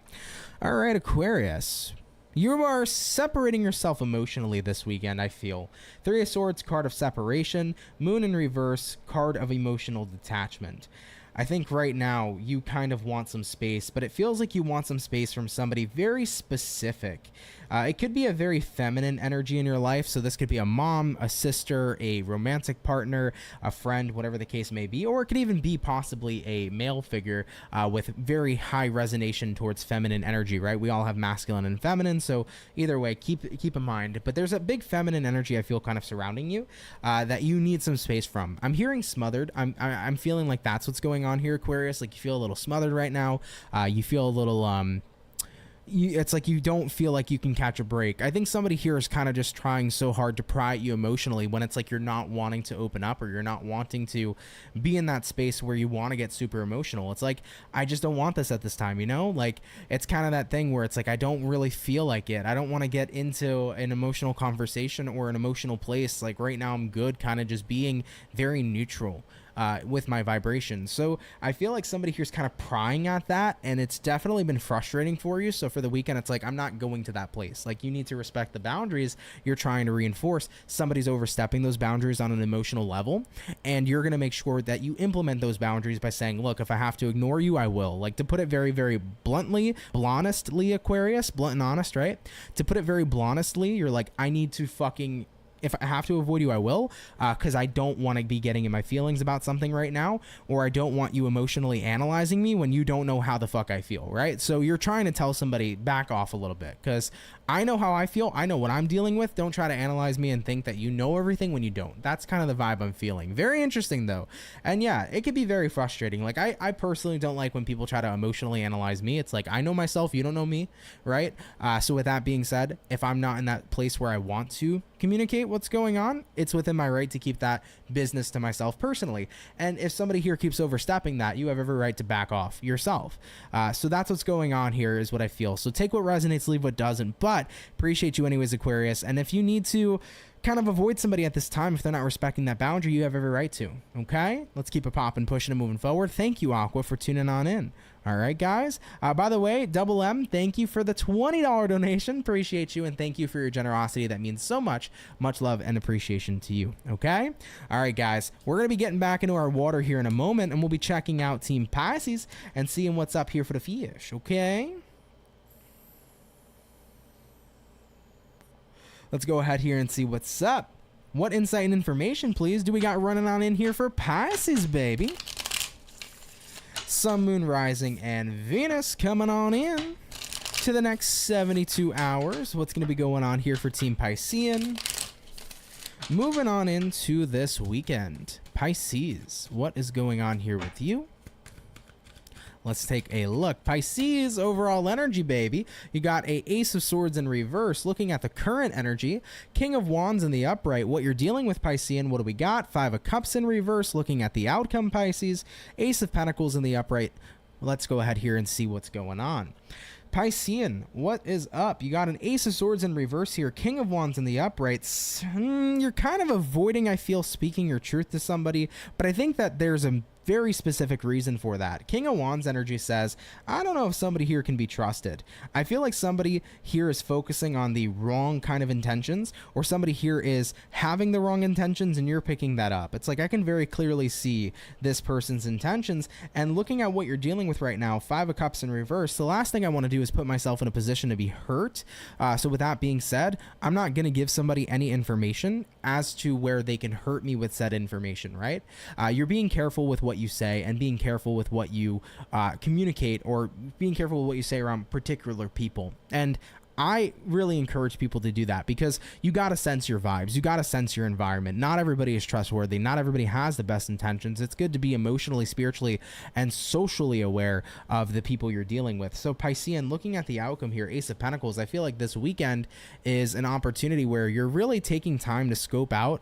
All right, Aquarius. You are separating yourself emotionally this weekend, I feel. 3 of Swords, card of separation. Moon in reverse, card of emotional detachment. I think right now you kind of want some space, but it feels like you want some space from somebody very specific. It could be a very feminine energy in your life. So this could be a mom, a sister, a romantic partner, a friend, whatever the case may be. Or it could even be possibly a male figure with very high resonation towards feminine energy, right? We all have masculine and feminine. So either way, keep in mind. But there's a big feminine energy I feel kind of surrounding you that you need some space from. I'm hearing smothered. I'm feeling like that's what's going on here, Aquarius. Like you feel a little smothered right now. You feel a little it's like you don't feel like you can catch a break. I think somebody here is kind of just trying so hard to pry at you emotionally when it's like you're not wanting to open up, or you're not wanting to be in that space where you want to get super emotional. It's like, I just don't want this at this time, you know? Like, it's kind of that thing where it's like, I don't really feel like it. I don't want to get into an emotional conversation or an emotional place. Like right now I'm good kind of just being very neutral with my vibration. So I feel like somebody here's kind of prying at that, and it's definitely been frustrating for you. So for the weekend, it's like, I'm not going to that place. Like, you need to respect the boundaries you're trying to reinforce. Somebody's overstepping those boundaries on an emotional level, and you're going to make sure that you implement those boundaries by saying, look, if I have to ignore you, I will. Like, to put it very, very bluntly, honestly, Aquarius, blunt and honest, right? To put it very bluntly, you're like, I need to fucking, if I have to avoid you, I will, because I don't want to be getting in my feelings about something right now, or I don't want you emotionally analyzing me when you don't know how the fuck I feel, right? So you're trying to tell somebody, back off a little bit, because I know how I feel. I know what I'm dealing with. Don't try to analyze me and think that you know everything when you don't. That's kind of the vibe I'm feeling. Very interesting, though. And yeah, it could be very frustrating. Like, I personally don't like when people try to emotionally analyze me. It's like, I know myself, you don't know me, right? So with that being said, if I'm not in that place where I want to communicate what's going on, it's within my right to keep that business to myself personally. And if somebody here keeps overstepping that, you have every right to back off yourself. So that's what's going on here, is what I feel. So take what resonates, leave what doesn't. But appreciate you anyways, Aquarius. And if you need to kind of avoid somebody at this time, if they're not respecting that boundary, you have every right to. Okay, let's keep it popping, pushing and moving forward. Thank you, Aqua, for tuning on in. All right, guys. By the way, Double M, thank you for the $20 donation. Appreciate you, and thank you for your generosity. That means so much. Much love and appreciation to you. Okay. All right, guys. We're gonna be getting back into our water here in a moment, and we'll be checking out Team Pisces and seeing what's up here for the fish. Okay. Let's go ahead here and see what's up. What insight and information, please, do we got running on in here for Pisces, baby? Sun, Moon, Rising, and Venus coming on in to the next 72 hours. What's going to be going on here for Team Piscean? Moving on into this weekend. Pisces, what is going on here with you? Let's take a look. Pisces, overall energy, baby. You got a Ace of Swords in reverse. Looking at the current energy, King of Wands in the upright. What you're dealing with, Piscean, what do we got? Five of Cups in reverse. Looking at the outcome, Pisces. Ace of Pentacles in the upright. Let's go ahead here and see what's going on. Piscean, what is up? You got an Ace of Swords in reverse here, King of Wands in the uprights. You're kind of avoiding, I feel, speaking your truth to somebody, but I think that there's a very specific reason for that. King of Wands energy says, I don't know if somebody here can be trusted. I feel like somebody here is focusing on the wrong kind of intentions, or somebody here is having the wrong intentions and you're picking that up. It's like, I can very clearly see this person's intentions, and looking at what you're dealing with right now, Five of Cups in reverse, the last thing I want to do is put myself in a position to be hurt. So with that being said, I'm not going to give somebody any information as to where they can hurt me with said information, right? You're being careful with what you say, and being careful with what you communicate, or being careful with what you say around particular people. And I really encourage people to do that, because you got to sense your vibes. You got to sense your environment. Not everybody is trustworthy. Not everybody has the best intentions. It's good to be emotionally, spiritually, and socially aware of the people you're dealing with. So Piscean, looking at the outcome here, Ace of Pentacles, I feel like this weekend is an opportunity where you're really taking time to scope out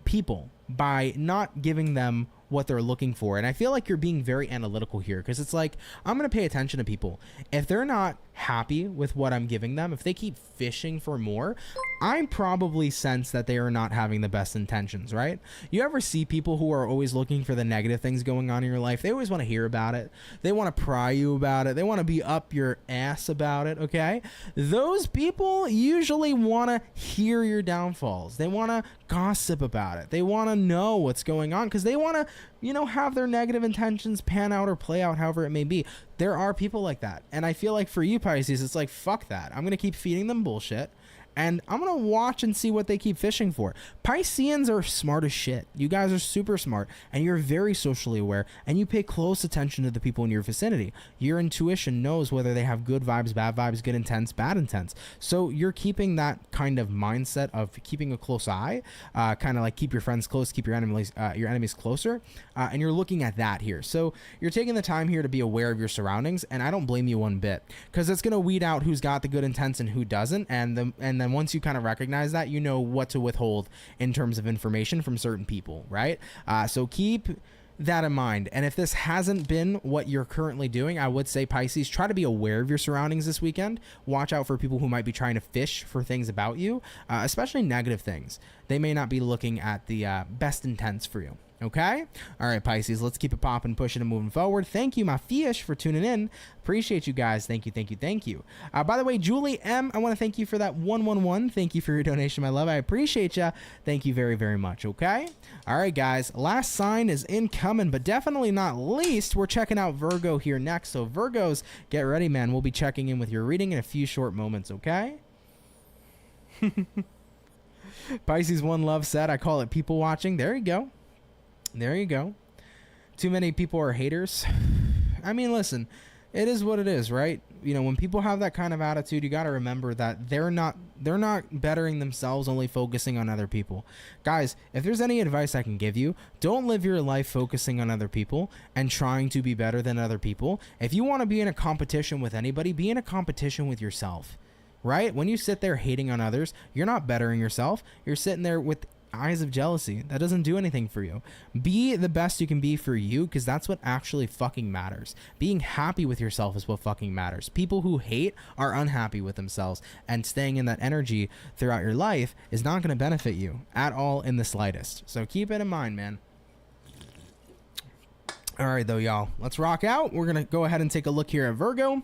people by not giving them what they're looking for. And I feel like you're being very analytical here, because it's like, I'm going to pay attention to people. If they're not happy with what I'm giving them, if they keep fishing for more, I probably sense that they are not having the best intentions, right? You ever see people who are always looking for the negative things going on in your life? They always want to hear about it. They want to pry you about it. They want to be up your ass about it, okay? Those people usually want to hear your downfalls. They want to gossip about it. They want to know what's going on, because they want to you know, have their negative intentions pan out or play out however it may be. There are people like that. And I feel like for you, Pisces, it's like, fuck that. I'm going to keep feeding them bullshit. And I'm going to watch and see what they keep fishing for. Pisceans are smart as shit. You guys are super smart, and you're very socially aware, and you pay close attention to the people in your vicinity. Your intuition knows whether they have good vibes, bad vibes, good intents, bad intents. So you're keeping that kind of mindset of keeping a close eye, kind of like keep your friends close, keep your enemies closer, and you're looking at that here. So you're taking the time here to be aware of your surroundings, and I don't blame you one bit, because it's going to weed out who's got the good intents and who doesn't, and then once you kind of recognize that, you know what to withhold in terms of information from certain people, right? So keep that in mind. And if this hasn't been what you're currently doing, I would say, Pisces, try to be aware of your surroundings this weekend. Watch out for people who might be trying to fish for things about you, especially negative things. They may not be looking at the best intents for you. Okay? All right, Pisces, let's keep it popping, pushing, and moving forward. Thank you, my fish, for tuning in. Appreciate you guys. Thank you, thank you, thank you. By the way, Julie M., I want to thank you for that 111. Thank you for your donation, my love. I appreciate you. Thank you very, very much, okay? All right, guys, last sign is incoming, but definitely not least, we're checking out Virgo here next. So, Virgos, get ready, man. We'll be checking in with your reading in a few short moments, okay? Pisces One Love said, I call it people watching. There you go. There you go. Too many people are haters. I mean, listen, it is what it is, right? You know, when people have that kind of attitude, you got to remember that they're not bettering themselves, only focusing on other people. Guys, if there's any advice I can give you, don't live your life focusing on other people and trying to be better than other people. If you want to be in a competition with anybody, be in a competition with yourself, right? When you sit there hating on others, you're not bettering yourself. You're sitting there with eyes of jealousy. That doesn't do anything for you. Be the best you can be for you, because that's what actually fucking matters. Being happy with yourself is what fucking matters. People who hate are unhappy with themselves, and staying in that energy throughout your life is not going to benefit you at all in the slightest. So keep it in mind, man. All right, though, y'all. Let's rock out. We're going to go ahead and take a look here at Virgo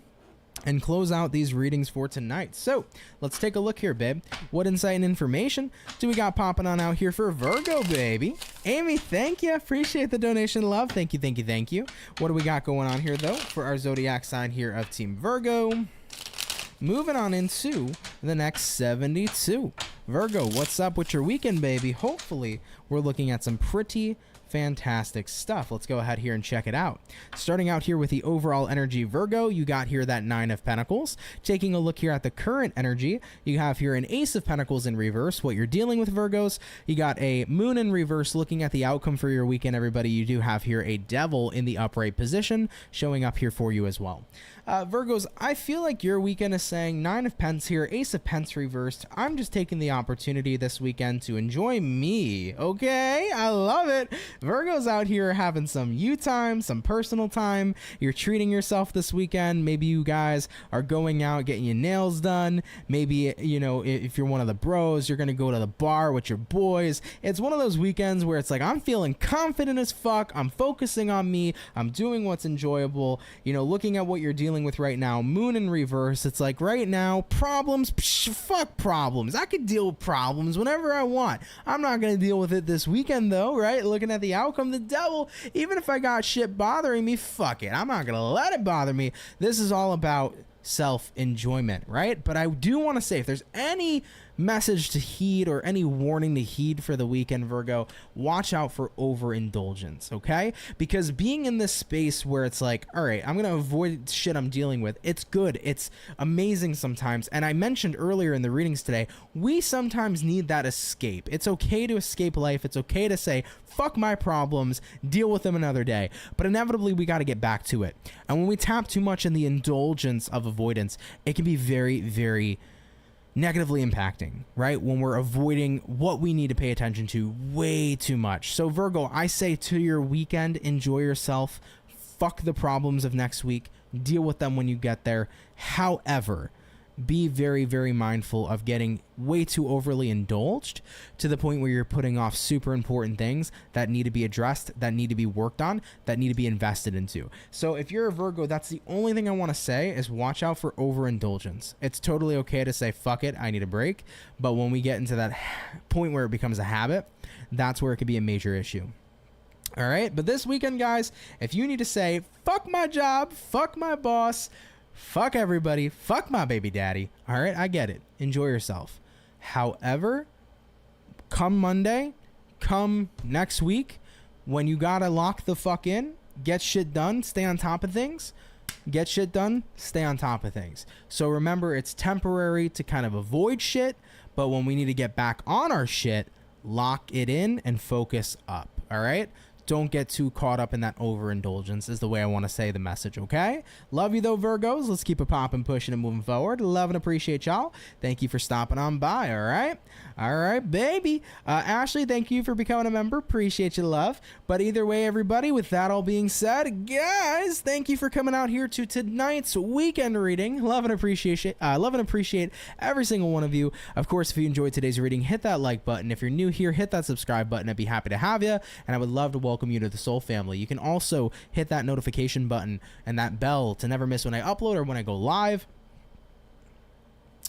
and close out these readings for tonight. So let's take a look here, babe. What insight and information do we got popping on out here for Virgo, baby? Amy, thank you. Appreciate the donation, love. Thank you, thank you, thank you. What do we got going on here, though, for our zodiac sign here of Team Virgo? Moving on into the next 72. Virgo, what's up with your weekend, baby? Hopefully, we're looking at some pretty fantastic stuff. Let's go ahead here and check it out. Starting out here with the overall energy, Virgo, you got here that 9 of Pentacles. Taking a look here at the current energy, you have here an Ace of Pentacles in reverse. What you're dealing with, Virgos, you got a Moon in reverse. Looking at the outcome for your weekend, everybody, you do have here a Devil in the upright position showing up here for you as well. Virgos, I feel like your weekend is saying 9 of Pents here, Ace of Pents reversed. I'm just taking the opportunity this weekend to enjoy me, okay? I love it. Virgos out here having some you time, some personal time. You're treating yourself this weekend. Maybe you guys are going out, getting your nails done. Maybe, you know, if you're one of the bros, you're going to go to the bar with your boys. It's one of those weekends where it's like, I'm feeling confident as fuck. I'm focusing on me. I'm doing what's enjoyable. You know, looking at what you're dealing with right now, Moon in reverse. It's like right now, problems, fuck problems. I could deal with problems whenever I want. I'm not going to deal with it this weekend though, right? Looking at the outcome, the Devil, even if I got shit bothering me, fuck it. I'm not going to let it bother me. This is all about self-enjoyment, right? But I do want to say, if there's any message to heed or any warning to heed for the weekend, Virgo, watch out for overindulgence, okay? Because being in this space where it's like, all right, I'm gonna avoid shit I'm dealing with, it's good, it's amazing sometimes. And I mentioned earlier in the readings today, we sometimes need that escape. It's okay to escape life. It's okay to say, fuck my problems, deal with them another day. But inevitably, we got to get back to it. And when we tap too much in the indulgence of avoidance, it can be very, very negatively impacting, right? When we're avoiding what we need to pay attention to way too much. So Virgo, I say to your weekend, enjoy yourself. Fuck the problems of next week. Deal with them when you get there. However, be very, very mindful of getting way too overly indulged to the point where you're putting off super important things that need to be addressed, that need to be worked on, that need to be invested into. So if you're a Virgo, that's the only thing I want to say is watch out for overindulgence. It's totally okay to say, fuck it, I need a break. But when we get into that point where it becomes a habit, that's where it could be a major issue. All right, but this weekend, guys, if you need to say, fuck my job, fuck my boss, fuck everybody, fuck my baby daddy, all right, I get it. Enjoy yourself. However, come Monday, come next week, when you gotta lock the fuck in, get shit done, stay on top of things, get shit done, stay on top of things. So remember, it's temporary to kind of avoid shit, but when we need to get back on our shit, lock it in and focus up, all right? Don't get too caught up in that overindulgence is the way I want to say the message, okay? Love you, though, Virgos. Let's keep it popping, pushing, and moving forward. Love and appreciate y'all. Thank you for stopping on by, all right? All right, baby. Ashley, thank you for becoming a member. Appreciate your love. But either way, everybody, with that all being said, guys, thank you for coming out here to tonight's weekend reading. Love and appreciate every single one of you. Of course, if you enjoyed today's reading, hit that like button. If you're new here, hit that subscribe button. I'd be happy to have you, and I would love to welcome you to the Soul family. You can also hit that notification button and that bell to never miss when I upload or when I go live.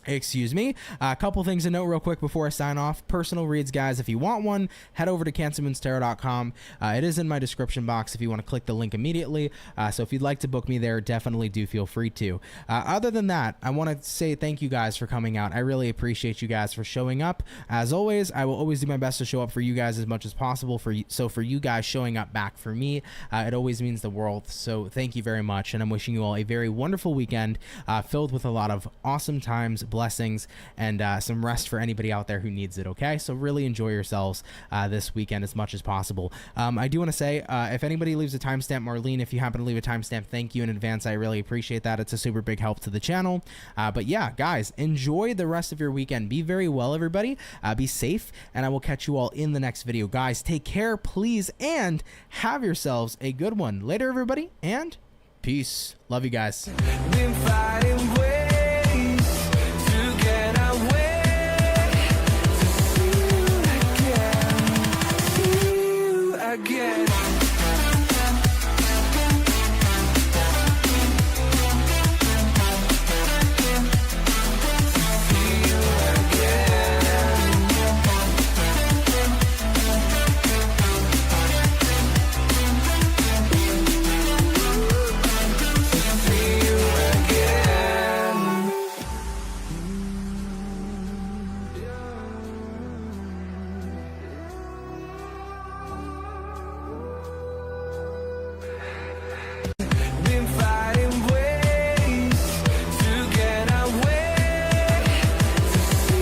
Excuse me. A couple things to note real quick before I sign off. Personal reads, guys. If you want one, head over to CancerMoonsTarot.com. It is in my description box if you want to click the link immediately. So if you'd like to book me there, definitely do feel free to. Other than that, I want to say thank you guys for coming out. I really appreciate you guys for showing up. As always, I will always do my best to show up for you guys as much as possible. So for you guys showing up back for me, it always means the world. So thank you very much. And I'm wishing you all a very wonderful weekend filled with a lot of awesome times, blessings, and some rest for anybody out there who needs it, okay? So really enjoy yourselves this weekend as much as possible. I do want to say, if anybody leaves a timestamp, Marlene, if you happen to leave a timestamp, thank you in advance. I really appreciate that. It's a super big help to the channel. But yeah, guys, enjoy the rest of your weekend. Be very well, everybody. Be safe, and I will catch you all in the next video. Guys, take care, please, and have yourselves a good one. Later, everybody, and peace. Love you guys.